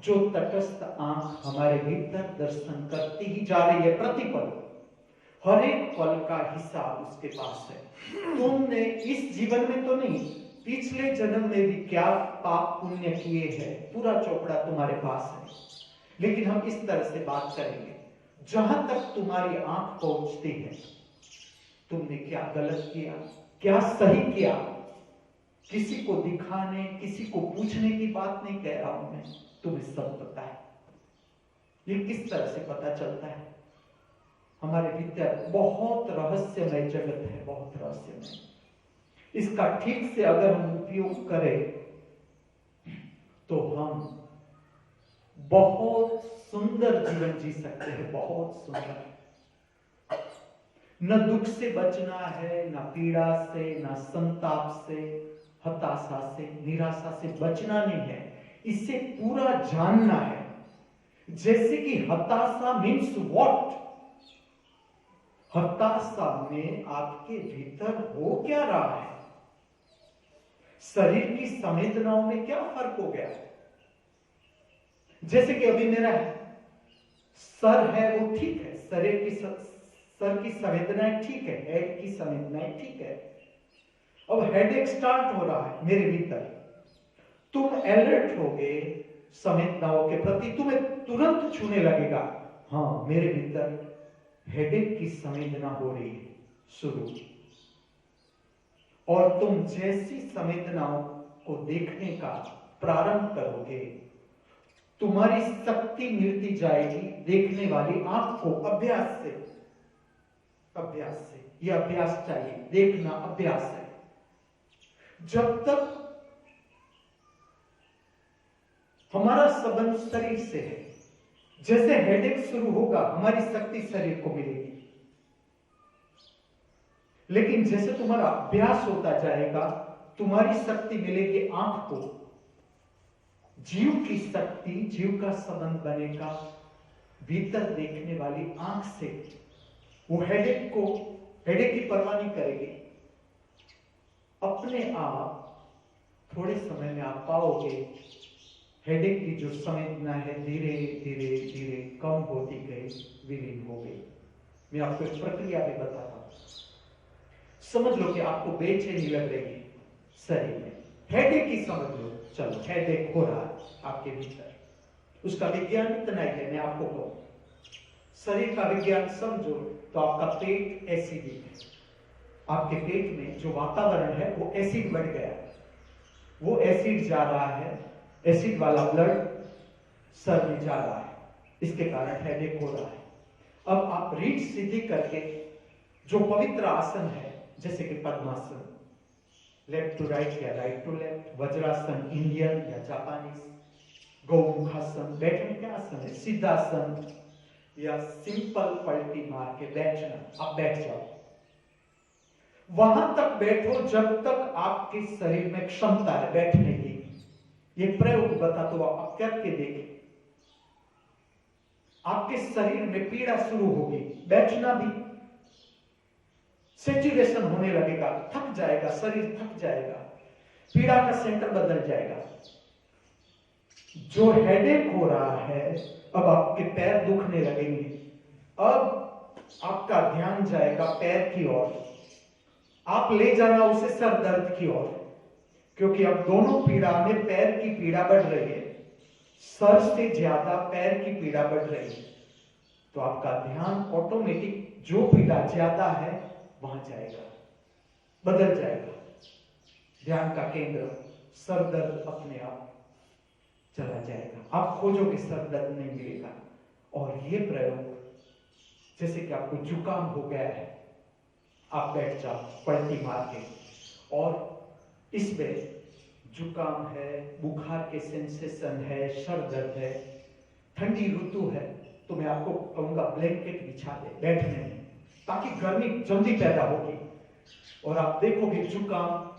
जो तटस्थ आंख हमारे भीतर दर्शन करती ही जा रही है प्रतिपल। हर एक पल का हिसाब उसके पास है। तुमने इस जीवन में तो नहीं, पिछले जन्म में भी क्या पाप पुण्य किए हैं, पूरा चौपड़ा तुम्हारे पास है। लेकिन हम इस तरह से बात करेंगे, जहां तक तुम्हारी आंख पहुंचती है, तुमने क्या गलत किया, क्या सही किया। किसी को दिखाने, किसी को पूछने की बात नहीं कह रहा हूं मैं, तुम्हें सब पता है। ये किस तरह से पता चलता है? हमारे भीतर बहुत रहस्यमय जगत है, बहुत रहस्यमय। इसका ठीक से अगर हम उपयोग करें तो हम बहुत सुंदर जीवन जी सकते हैं, बहुत सुंदर। न दुख से बचना है, न पीड़ा से, न संताप से, हताशा से, निराशा से बचना नहीं है, इसे पूरा जानना है। जैसे कि हताशा मीन्स व्हाट? हताशा में आपके भीतर हो क्या रहा है? शरीर की संवेदनाओं में क्या फर्क हो गया? जैसे कि अभी मेरा सर है, वो ठीक है, शरीर की सर की संवेदनाएं ठीक है, हेड की संवेदनाएं ठीक है। अब हेडेक स्टार्ट हो रहा है मेरे भीतर, तुम अलर्ट हो गए संवेदनाओं के प्रति, तुम्हें तुरंत छूने लगेगा, हाँ मेरे भीतर हेडेक की संवेदना हो रही है शुरू। और तुम जैसी संवेदनाओं को देखने का प्रारंभ करोगे, तुम्हारी शक्ति मिलती जाएगी देखने वाली आंख को। अभ्यास से, अभ्यास से, यह अभ्यास चाहिए, देखना अभ्यास है। जब तक हमारा संबंध शरीर से है, जैसे हेडेक शुरू होगा हमारी शक्ति शरीर को मिलेगी, लेकिन जैसे तुम्हारा अभ्यास होता जाएगा तुम्हारी शक्ति मिलेगी आंख को। जीव की शक्ति, जीव का संबंध बनेगा भीतर देखने वाली आंख से। वो हेडेक की परवाह नहीं करेगी। अपने आप थोड़े समय में आप पाओगे हेडेक की जो संवेदना है धीरे धीरे धीरे कम होती गई, विलीन हो गई। मैं आपको एक प्रक्रिया भी बताता हूं। समझ लो कि आपको बेचैनी लग रही है शरीर में, हेडेक की समझ लो, चलो हेडेक हो रहा है आपके भीतर, उसका विज्ञान इतना ही है। मैं आपको कहूं, शरीर का विज्ञान समझो तो आपका पेट एसिडिक है। आपके पेट में जो वातावरण है वो एसिड बढ़ गया, वो एसिड जा रहा है, एसिड वाला ब्लड सर में जा रहा है, इसके कारण हेडेक हो रहा है। अब आप रीढ़ सीधी करके जो पवित्र आसन है, जैसे कि पद्मासन, लेफ्ट टू राइट या राइट टू लेफ्ट, वज्रासन इंडियन या जापानीज, गौमुखासन, बैठने का आसन है, सिद्धासन, या सिंपल पलटी मार के बैठना, आप बैठ जाओ। वहां तक बैठो जब तक आपके शरीर में क्षमता है बैठने की। ये प्रयोग बता तो आप करके देखें, आपके शरीर में पीड़ा शुरू होगी, बैठना भी सेचुरेशन होने लगेगा, थक जाएगा, शरीर थक जाएगा, पीड़ा का सेंटर बदल जाएगा। जो हेडेक हो रहा है, अब आपके पैर दुखने लगेंगे, अब आपका ध्यान जाएगा पैर की ओर, आप ले जाना उसे सर दर्द की ओर, क्योंकि अब दोनों पीड़ा में पैर की पीड़ा बढ़ रही है, सर से ज्यादा पैर की पीड़ा बढ़ रही है। तो आपका ध्यान ऑटोमेटिक जो पीड़ा ज्यादा है वहां जाएगा, बदल जाएगा। ध्यान का केंद्र सर दर्द अपने आप चला जाएगा, आप खोजोगे सर दर्द नहीं मिलेगा। और ये प्रयोग, जैसे कि आपको जुकाम हो गया है, आप बैठ जाओ पलटी मार के, और इसमें जुकाम है, बुखार के सेंसेशन है, सर दर्द है, ठंडी ऋतु है, तो मैं आपको कहूंगा ब्लैंकेट बिछा दे बैठने में, ताकि गर्मी जल्दी पैदा होगी। और आप देखोगे जुकाम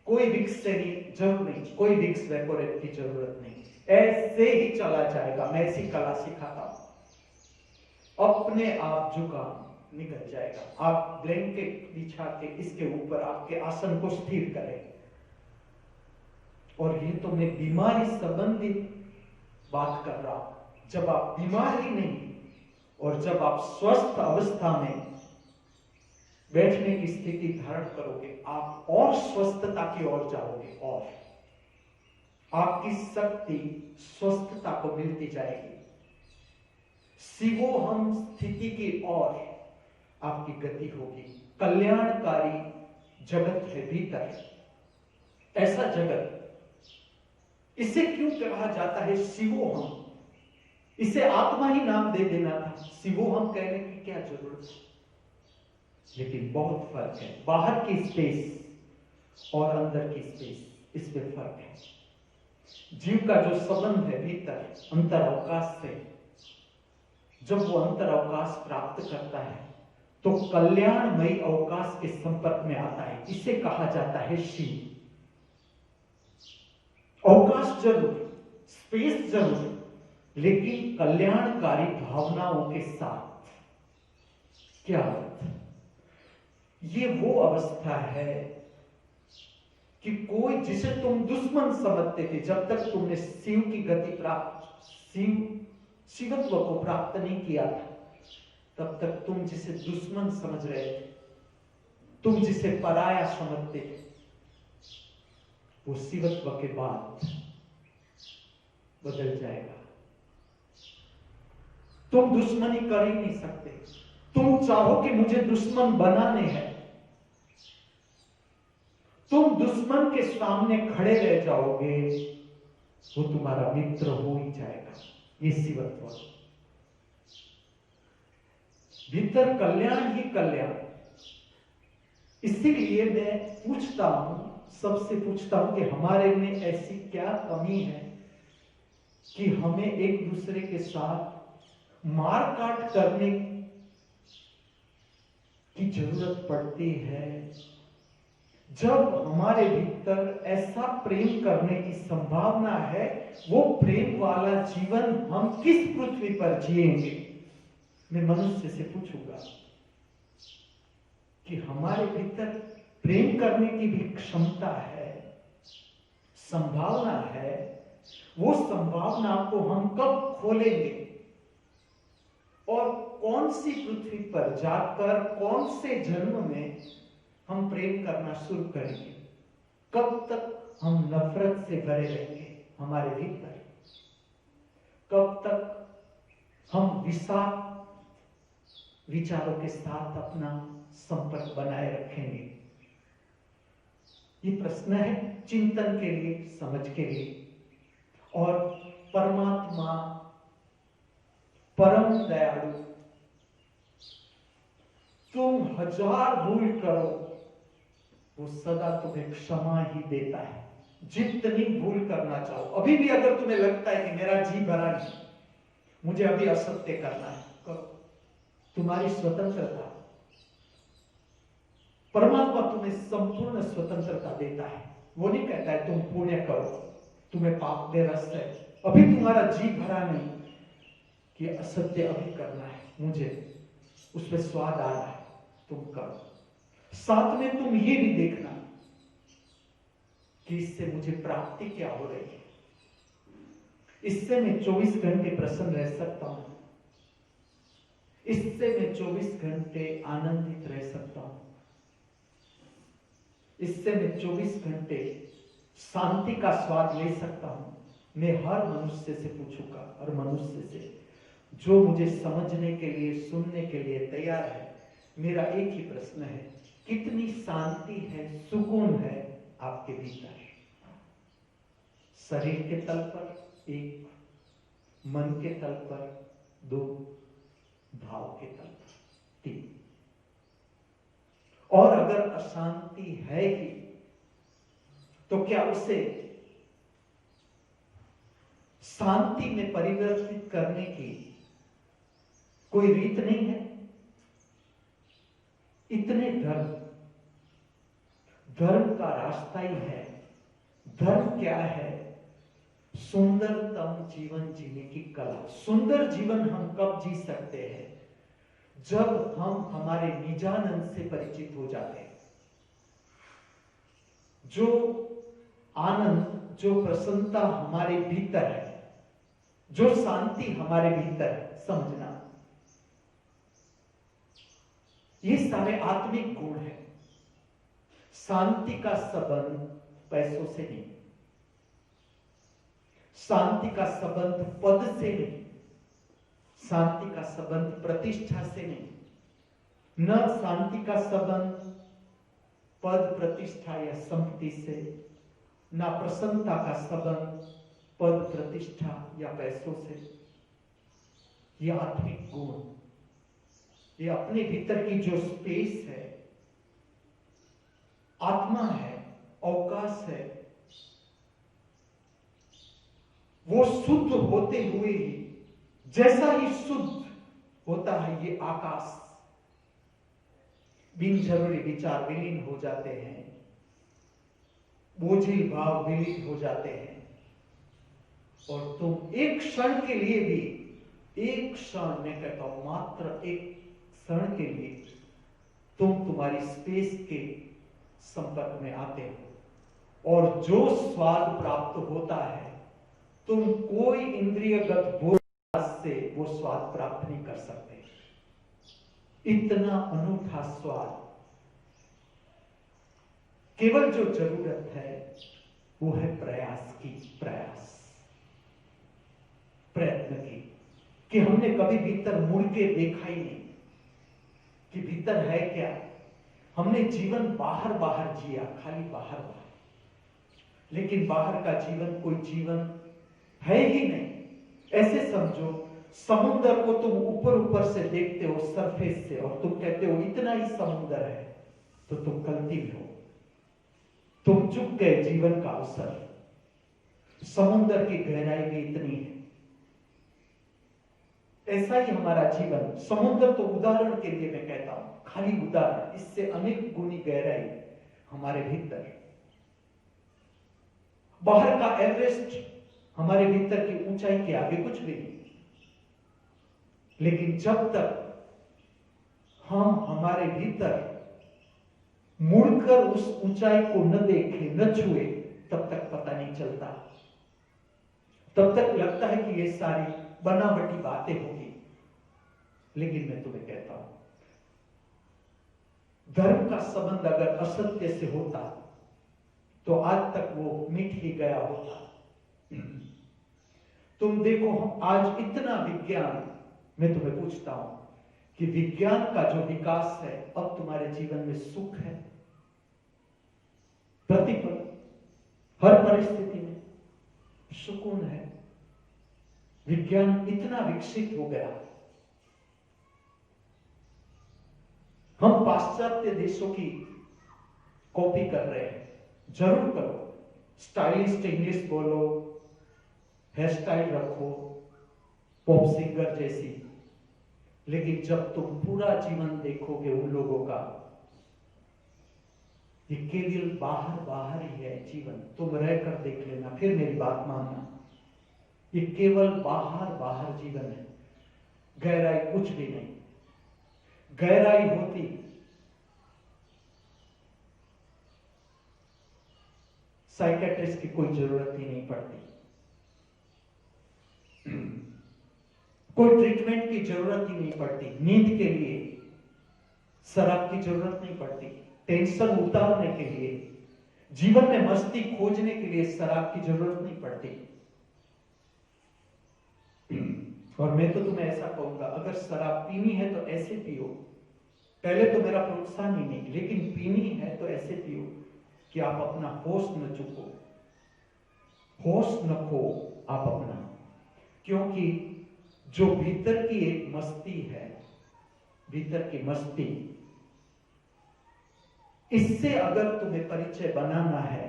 कोई विक्स से नहीं, जरूर नहीं, कोई विक्स वेपोरेट की जरूरत नहीं, ऐसे ही चला जाएगा। मैं ऐसी कला सिखाता हूं, अपने आप जुकाम निकल जाएगा। आप ब्लैंकेट बिछा के इसके ऊपर आपके आसन को स्थिर करें। और ये तो मैं बीमारी संबंधित बात कर रहा हूं। जब आप बीमार ही नहीं और जब आप स्वस्थ अवस्था में बैठने की स्थिति धारण करोगे, आप और स्वस्थता की ओर जाओगे, और आपकी शक्ति स्वस्थता को मिलती जाएगी। शिवोहम स्थिति की ओर आपकी गति होगी। कल्याणकारी जगत है भीतर, ऐसा जगत, इसे क्यों कहा जाता है शिवोहम? इसे आत्मा ही नाम दे देना था, शिवोहम कहने की क्या जरूरत है? लेकिन बहुत फर्क है, बाहर की स्पेस और अंदर की स्पेस, इसमें फर्क है। जीव का जो संबंध है भीतर अंतर अवकाश से, जब वो अंतर अवकाश प्राप्त करता है तो कल्याणमयी अवकाश के संपर्क में आता है, इसे कहा जाता है शिव। अवकाश जरूर, स्पेस जरूर, लेकिन कल्याणकारी भावनाओं के साथ। क्या अर्थ? ये वो अवस्था है कि कोई जिसे तुम दुश्मन समझते थे, जब तक तुमने शिव की गति प्राप्त, शिवत्व को प्राप्त नहीं किया था, तब तक तुम जिसे दुश्मन समझ रहे थे, तुम जिसे पराया समझते थे, वो शिवत्व के बाद बदल जाएगा। तुम दुश्मनी कर ही नहीं सकते। तुम चाहो कि मुझे दुश्मन बनाने हैं, तुम दुश्मन के सामने खड़े रह जाओगे, वो तुम्हारा मित्र हो ही जाएगा। ये शिवत्व, भीतर कल्याण ही कल्याण। इसीलिए मैं पूछता हूं, सबसे पूछता हूं कि हमारे में ऐसी क्या कमी है कि हमें एक दूसरे के साथ मारकाट करने की जरूरत पड़ती है, जब हमारे भीतर ऐसा प्रेम करने की संभावना है। वो प्रेम वाला जीवन हम किस पृथ्वी पर जिएंगे? मैं मनुष्य से पूछूंगा कि हमारे भीतर प्रेम करने की भी क्षमता है, संभावना है। वो संभावना को हम कब खोलेंगे और कौन सी पृथ्वी पर जाकर, कौन से जन्म में हम प्रेम करना शुरू करेंगे? कब तक हम नफरत से भरे रहेंगे हमारे भीतर? कब तक हम विषाक्त विचारों के साथ अपना संपर्क बनाए रखेंगे? ये प्रश्न है चिंतन के लिए, समझ के लिए। और परमात्मा परम दयालु, तुम हजार भूल करो, वो सदा तुम्हें क्षमा ही देता है। जितनी भूल करना चाहो, अभी भी अगर तुम्हें लगता है कि मेरा जी भरा नहीं, मुझे अभी असत्य करना है, करो, तुम्हारी स्वतंत्रता। परमात्मा तुम्हें संपूर्ण स्वतंत्रता देता है। वो नहीं कहता है तुम पुण्य करो, तुम्हें पाप में रस है, अभी तुम्हारा जी भरा नहीं कि असत्य अभी करना है, मुझे उसमें स्वाद आ रहा है, तुम करो। साथ में तुम ये भी देखना कि इससे मुझे प्राप्ति क्या हो रही है, इससे मैं 24 घंटे प्रसन्न रह सकता हूं, इससे मैं 24 घंटे आनंदित रह सकता हूं, इससे मैं 24 घंटे शांति का स्वाद ले सकता हूं। मैं हर मनुष्य से पूछूंगा, हर मनुष्य से जो मुझे समझने के लिए, सुनने के लिए तैयार है, मेरा एक ही प्रश्न है, कितनी शांति है, सुकून है आपके भीतर? शरीर के तल पर एक, मन के तल पर दो, भाव के तल पर तीन। और अगर अशांति है ही तो क्या उसे शांति में परिवर्तित करने की कोई रीत नहीं है? इतने धर्म का रास्ता ही है। धर्म क्या है? सुंदरतम जीवन जीने की कला। सुंदर जीवन हम कब जी सकते हैं? जब हम हमारे निजानंद से परिचित हो जाते हैं। जो आनंद, जो प्रसन्नता हमारे भीतर है, जो शांति हमारे भीतर है, समझना ये सारे आत्मिक गुण हैं। शांति का संबंध पैसों से नहीं, शांति का संबंध पद से नहीं, शांति का संबंध प्रतिष्ठा से नहीं, न शांति का संबंध पद, प्रतिष्ठा या संपत्ति से, न प्रसन्नता का संबंध पद, प्रतिष्ठा या पैसों से। यह आत्मिक गुण, ये अपने भीतर की जो स्पेस है, आत्मा है, अवकाश है, वो शुद्ध होते हुए ही, जैसा ही शुद्ध होता है ये आकाश, बिन जरूरी विचार विलीन हो जाते हैं, बोझिल भाव विलीन हो जाते हैं, और तुम एक क्षण के लिए भी, एक क्षण, मैं कहता हूं मात्र एक क्षण के लिए तुम तुम्हारी स्पेस के संपर्क में आते हो, और जो स्वाद प्राप्त होता है तुम कोई इंद्रियगत भोग से वो स्वाद प्राप्त नहीं कर सकते। इतना अनूठा स्वाद। केवल जो जरूरत है वो है प्रयास की, प्रयत्न की, कि हमने कभी भीतर मुड़ के देखा ही नहीं कि भीतर है क्या। हमने जीवन बाहर बाहर जिया, खाली बाहर बाहर, लेकिन बाहर का जीवन कोई जीवन है ही नहीं। ऐसे समझो, समुद्र को तुम ऊपर ऊपर से देखते हो, सरफेस से, और तुम कहते हो इतना ही समुद्र है, तो तुम गलती में हो, तुम चुक गए जीवन का अवसर। समुद्र की गहराई भी इतनी है। ऐसा ही हमारा जीवन, समुद्र तो उदाहरण के लिए मैं कहता हूं, खाली उदाहरण, इससे अनेक गुनी गहराई हमारे भीतर। बाहर का एवरेस्ट हमारे भीतर की ऊंचाई के आगे कुछ भी नहीं। लेकिन जब तक हम हमारे भीतर मुड़कर उस ऊंचाई को न देखें, न छुए, तब तक पता नहीं चलता। तब तक लगता है कि ये सारी बनावटी बातें होगी। लेकिन मैं तुम्हें कहता हूं, धर्म का संबंध अगर असत्य से होता तो आज तक वो मिट ही गया होता। तुम देखो, आज इतना विज्ञान, मैं तुम्हें पूछता हूं कि विज्ञान का जो विकास है, अब तुम्हारे जीवन में सुख है? प्रतिपल, हर परिस्थिति में सुकून है। विज्ञान इतना विकसित हो गया। हम पाश्चात्य देशों की कॉपी कर रहे हैं, जरूर करो। स्टाइलिस्ट इंग्लिश बोलो, हेयर स्टाइल रखो, पॉप सिंगर जैसी, लेकिन जब तुम पूरा जीवन देखोगे उन लोगों का, ये केवल बाहर बाहर ही है जीवन। तुम रह कर देख लेना, फिर मेरी बात मानना, ये केवल बाहर बाहर जीवन है, गहराई कुछ भी नहीं। गहराई होती साइकेट्रिस्ट की कोई जरूरत ही नहीं पड़ती, कोई ट्रीटमेंट की जरूरत ही नहीं पड़ती, नींद के लिए शराब की जरूरत नहीं पड़ती, टेंशन उतारने के लिए, जीवन में मस्ती खोजने के लिए शराब की जरूरत नहीं पड़ती। और मैं तो तुम्हें ऐसा कहूंगा, अगर शराब पीनी है तो ऐसे पियो, पहले तो मेरा प्रोत्साहन ही नहीं, लेकिन पीनी है तो ऐसे पियो कि आप अपना होश न चुको, होश न खो आप अपना। क्योंकि जो भीतर की एक मस्ती है, भीतर की मस्ती, इससे अगर तुम्हें परिचय बनाना है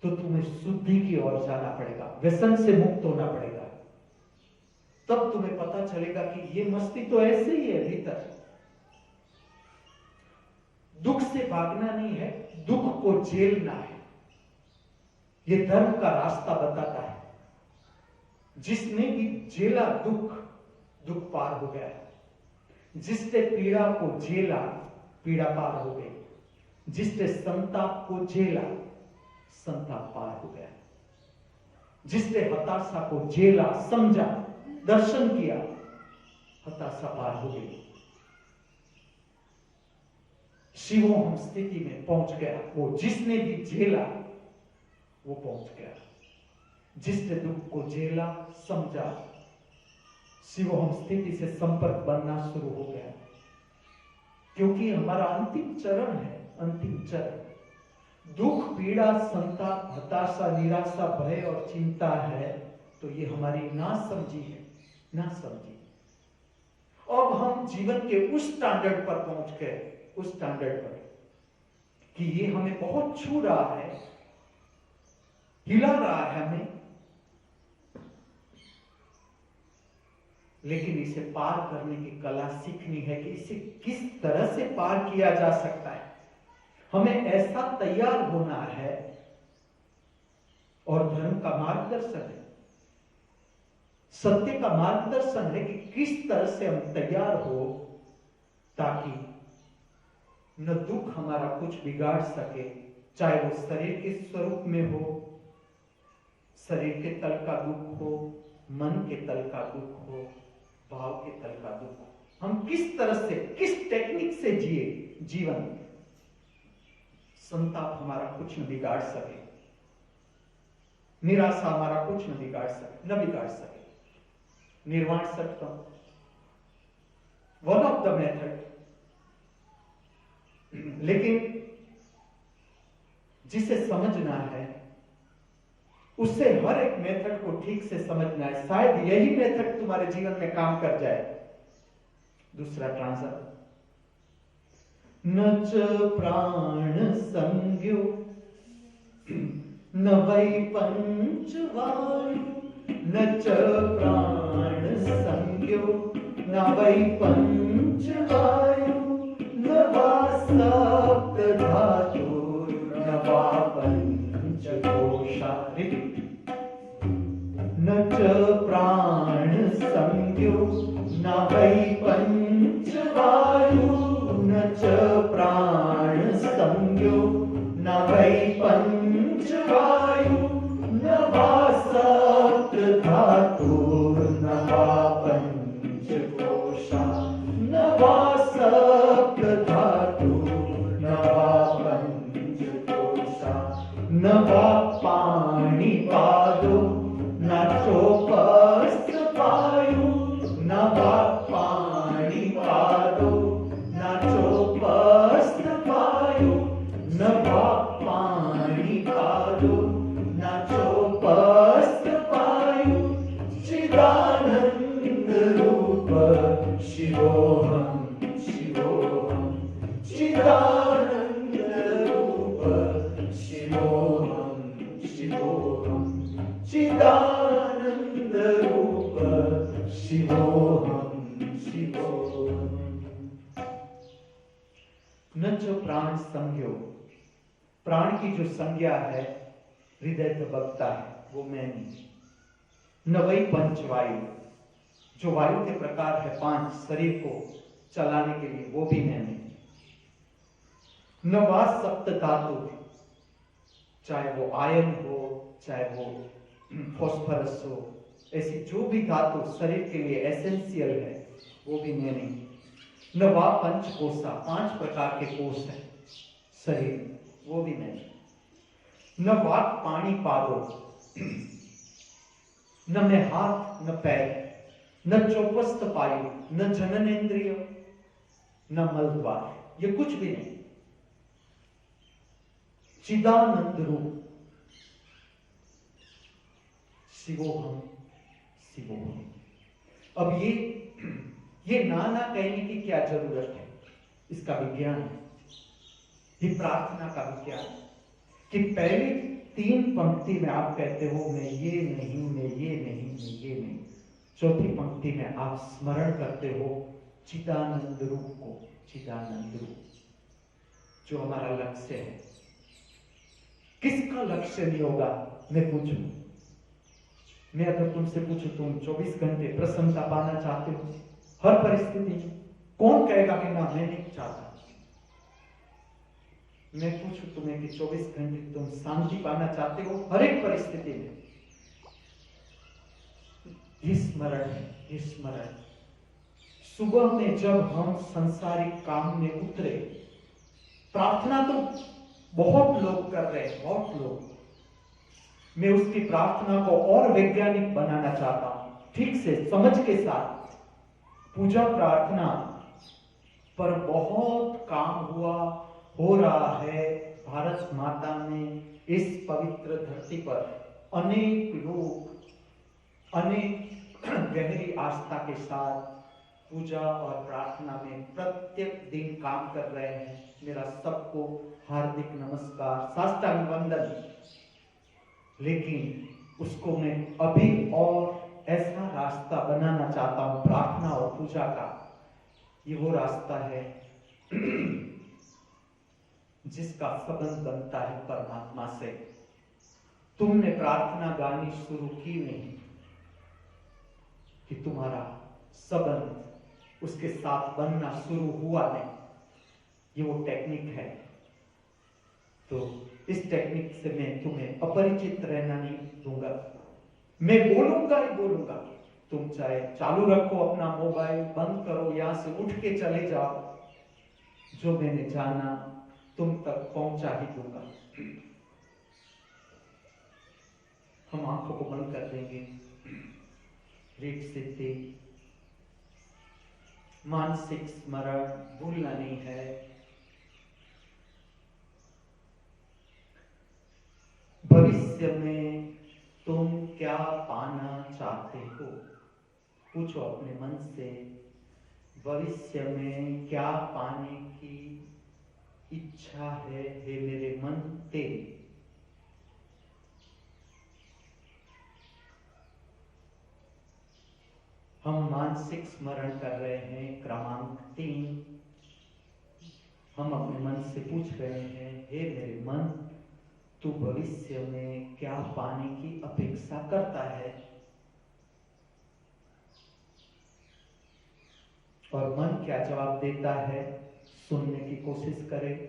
तो तुम्हें शुद्धि की ओर जाना पड़ेगा, व्यसन से मुक्त होना पड़ेगा। तब तुम्हें पता चलेगा कि ये मस्ती तो ऐसे ही है भीतर। दुख से भागना नहीं है, दुख को झेलना है। ये धर्म का रास्ता बताता है। जिसने भी झेला दुख, दुख पार हो गया। जिसने पीड़ा को झेला, पीड़ा पार हो गई। जिसने संताप को झेला, संताप पार हो गया। जिसने हताशा को झेला, समझा, दर्शन किया, हताशा पार हो गई। शिवोहम स्थिति में पहुंच गया वो, जिसने भी झेला वो पहुंच गया। जिसने दुख को झेला, समझा, शिवोहम स्थिति से संपर्क बनना शुरू हो गया। क्योंकि हमारा अंतिम चरण है, अंतिम चरण दुख, पीड़ा, संताप, हताशा, निराशा, भय और चिंता है, तो ये हमारी नासमझी है, नासमझी। अब हम जीवन के उस स्टैंडर्ड पर पहुंच गए, उस स्टैंडर्ड पर कि ये हमें बहुत छू रहा है, हिला रहा है हमें, लेकिन इसे पार करने की कला सीखनी है कि इसे किस तरह से पार किया जा सकता है। हमें ऐसा तैयार होना है, और धर्म का मार्गदर्शन है, सत्य का मार्गदर्शन है कि किस तरह से हम तैयार हो, ताकि न दुख हमारा कुछ बिगाड़ सके, चाहे वो शरीर के स्वरूप में हो, शरीर के तल का दुख हो, मन के तल का दुख हो, भाव के तल का दुख हो। हम किस तरह से, किस टेक्निक से जिए जीवन, संताप हमारा कुछ न बिगाड़ सके, निराशा हमारा कुछ न बिगाड़ सके, निर्वाण सत्संग वन ऑफ द मेथड। लेकिन जिसे समझना है उससे हर एक मेथड को ठीक से समझना है। शायद यही मेथड तुम्हारे जीवन में काम कर जाए। दूसरा ट्रांसर, न च प्राण संज्ञो न वै पंचवायु, न च प्राण संज्ञो न वै पंचवायु, न वा सप्त धातु न वा पंचकोशा। न च प्राण संज्ञो न वै पंचवायु, न च प्राण संज्ञो न वै पंचवायु, न वा सप्त धातु न वा पंचकोशा, न वा सप्त धातु न वा पंचकोशा, न वा पाणिपादो न चोपस्थ वायु, न वा पाणिपादो न चोपस्थ वायु, न वा पाणिपादो न चोपस्थ वायु, चिदानंद रूप शिवोहम शिवोहम, चिदानंद रूप शिवोहम शिवोहम, चिदानंद रूप शिवोहम शिवोहम। न जो प्राण संज्ञो, प्राण की जो संज्ञा है हृदय दबकता है, वो मैं नहीं। न वही पंचवायु, जो वायु के प्रकार है 5 शरीर को चलाने के लिए, वो भी मैं नहीं। न वा सप्त धातु, चाहे वो आयन हो, चाहे वो फॉस्फरस हो, ऐसी जो भी धातु शरीर के लिए एसेंशियल है, वो भी मैं नहीं। न वा पंचकोशा, 5 प्रकार के कोष है शरीर, वो भी मैं नहीं। न वाक पानी पादो, न मैं हाथ न पैर, न चौपस्त पायु, न जननेन्द्रिय, न मलद्वार, ये कुछ भी नहीं। चिदानंद रूप शिवोहम शिवोहम। अब ये नाना कहने की क्या जरूरत है, इसका विज्ञान है, ये प्रार्थना का विज्ञान है कि पहली 3 पंक्ति में आप कहते हो मैं ये नहीं, मैं ये नहीं, मैं ये नहीं। चौथी पंक्ति में आप स्मरण करते हो चिदानंद रूप को, चिदानंद रूप जो हमारा लक्ष्य है। किसका लक्ष्य नहीं होगा? मैं पूछूं, मैं अगर तुमसे पूछूं तुम 24 घंटे प्रसन्नता पाना चाहते हो हर परिस्थिति में, कौन कहेगा कि ना मैं नहीं चाहता? मैं पूछूं तुम्हें कि 24 घंटे तुम शांति पाना चाहते हो हर एक परिस्थिति में? ये स्मरण है, ये स्मरण। सुबह में जब हम संसारिक काम में उतरे, प्रार्थना तो बहुत लोग कर रहे हैं, बहुत लोग। मैं उसकी प्रार्थना को और वैज्ञानिक बनाना चाहता हूं, ठीक से समझ के साथ। पूजा प्रार्थना पर बहुत काम हो रहा है भारत माता में, इस पवित्र धरती पर अनेक लोग अनेक गहरी आस्था के साथ पूजा और प्रार्थना में प्रत्येक दिन काम कर रहे हैं। मेरा सबको हार्दिक नमस्कार, साष्टांग वंदन। लेकिन उसको मैं अभी और ऐसा रास्ता बनाना चाहता हूं प्रार्थना और पूजा का। ये वो रास्ता है जिसका संबंध बनता है परमात्मा से। तुमने प्रार्थना गानी शुरू की नहीं कि तुम्हारा संबंध उसके साथ बनना शुरू हुआ नहीं। ये वो टेक्निक है। तो इस टेक्निक से मैं तुम्हें अपरिचित रहना नहीं दूंगा। मैं बोलूंगा ही बोलूंगा। तुम चाहे चालू रखो अपना मोबाइल, बंद करो, यहां से उठ के चले जाओ, जो मैंने जाना तुम तक पहुंचा ही दूंगा। हम आंखों को बंद कर देंगे। रीट सिद्धि, मानसिक स्मरण भूलना नहीं है। भविष्य में तुम क्या पाना चाहते हो? पूछो अपने मन से, भविष्य में क्या पाने की इच्छा है हे मेरे मन तेरी? हम मानसिक स्मरण कर रहे हैं। क्रमांक 3, हम अपने मन से पूछ रहे हैं, हे मेरे मन, तू भविष्य में क्या पाने की अपेक्षा करता है? और मन क्या जवाब देता है, सुनने की कोशिश करें।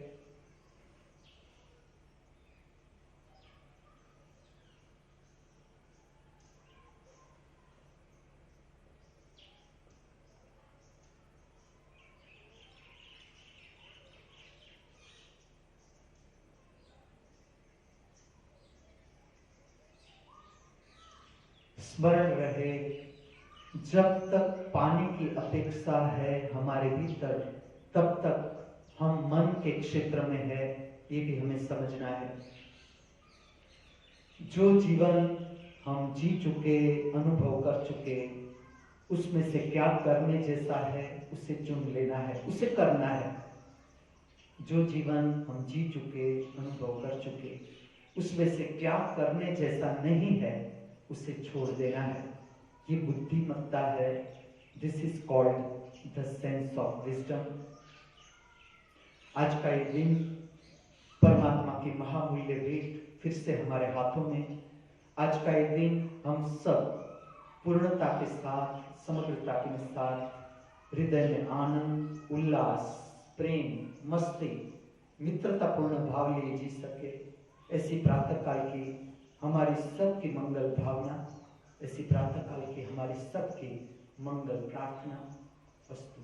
स्मरण रहे, जब तक पाने की अपेक्षा है हमारे भीतर, तब तक हम मन के क्षेत्र में है। ये भी हमें समझना है। जो जीवन हम जी चुके, अनुभव कर चुके, उसमें से क्या करने जैसा है उसे चुन लेना है, उसे करना है। जो जीवन हम जी चुके, अनुभव कर चुके, उसमें से क्या करने जैसा नहीं है उसे छोड़ देना है। ये बुद्धिमत्ता है। This is called the sense of wisdom. आज का ये दिन परमात्मा की महामूल्य भेंट फिर से हमारे हाथों में। आज का ये दिन हम सब पूर्णता के साथ, समग्रता के साथ हृदय में आनंद, उल्लास, प्रेम, मस्ती, मित्रतापूर्ण भाव लिए जी सके, ऐसी प्रातः काल की हमारी सबकी मंगल भावना, ऐसी प्रातः काल की हमारी सबकी मंगल प्रार्थना। वस्तु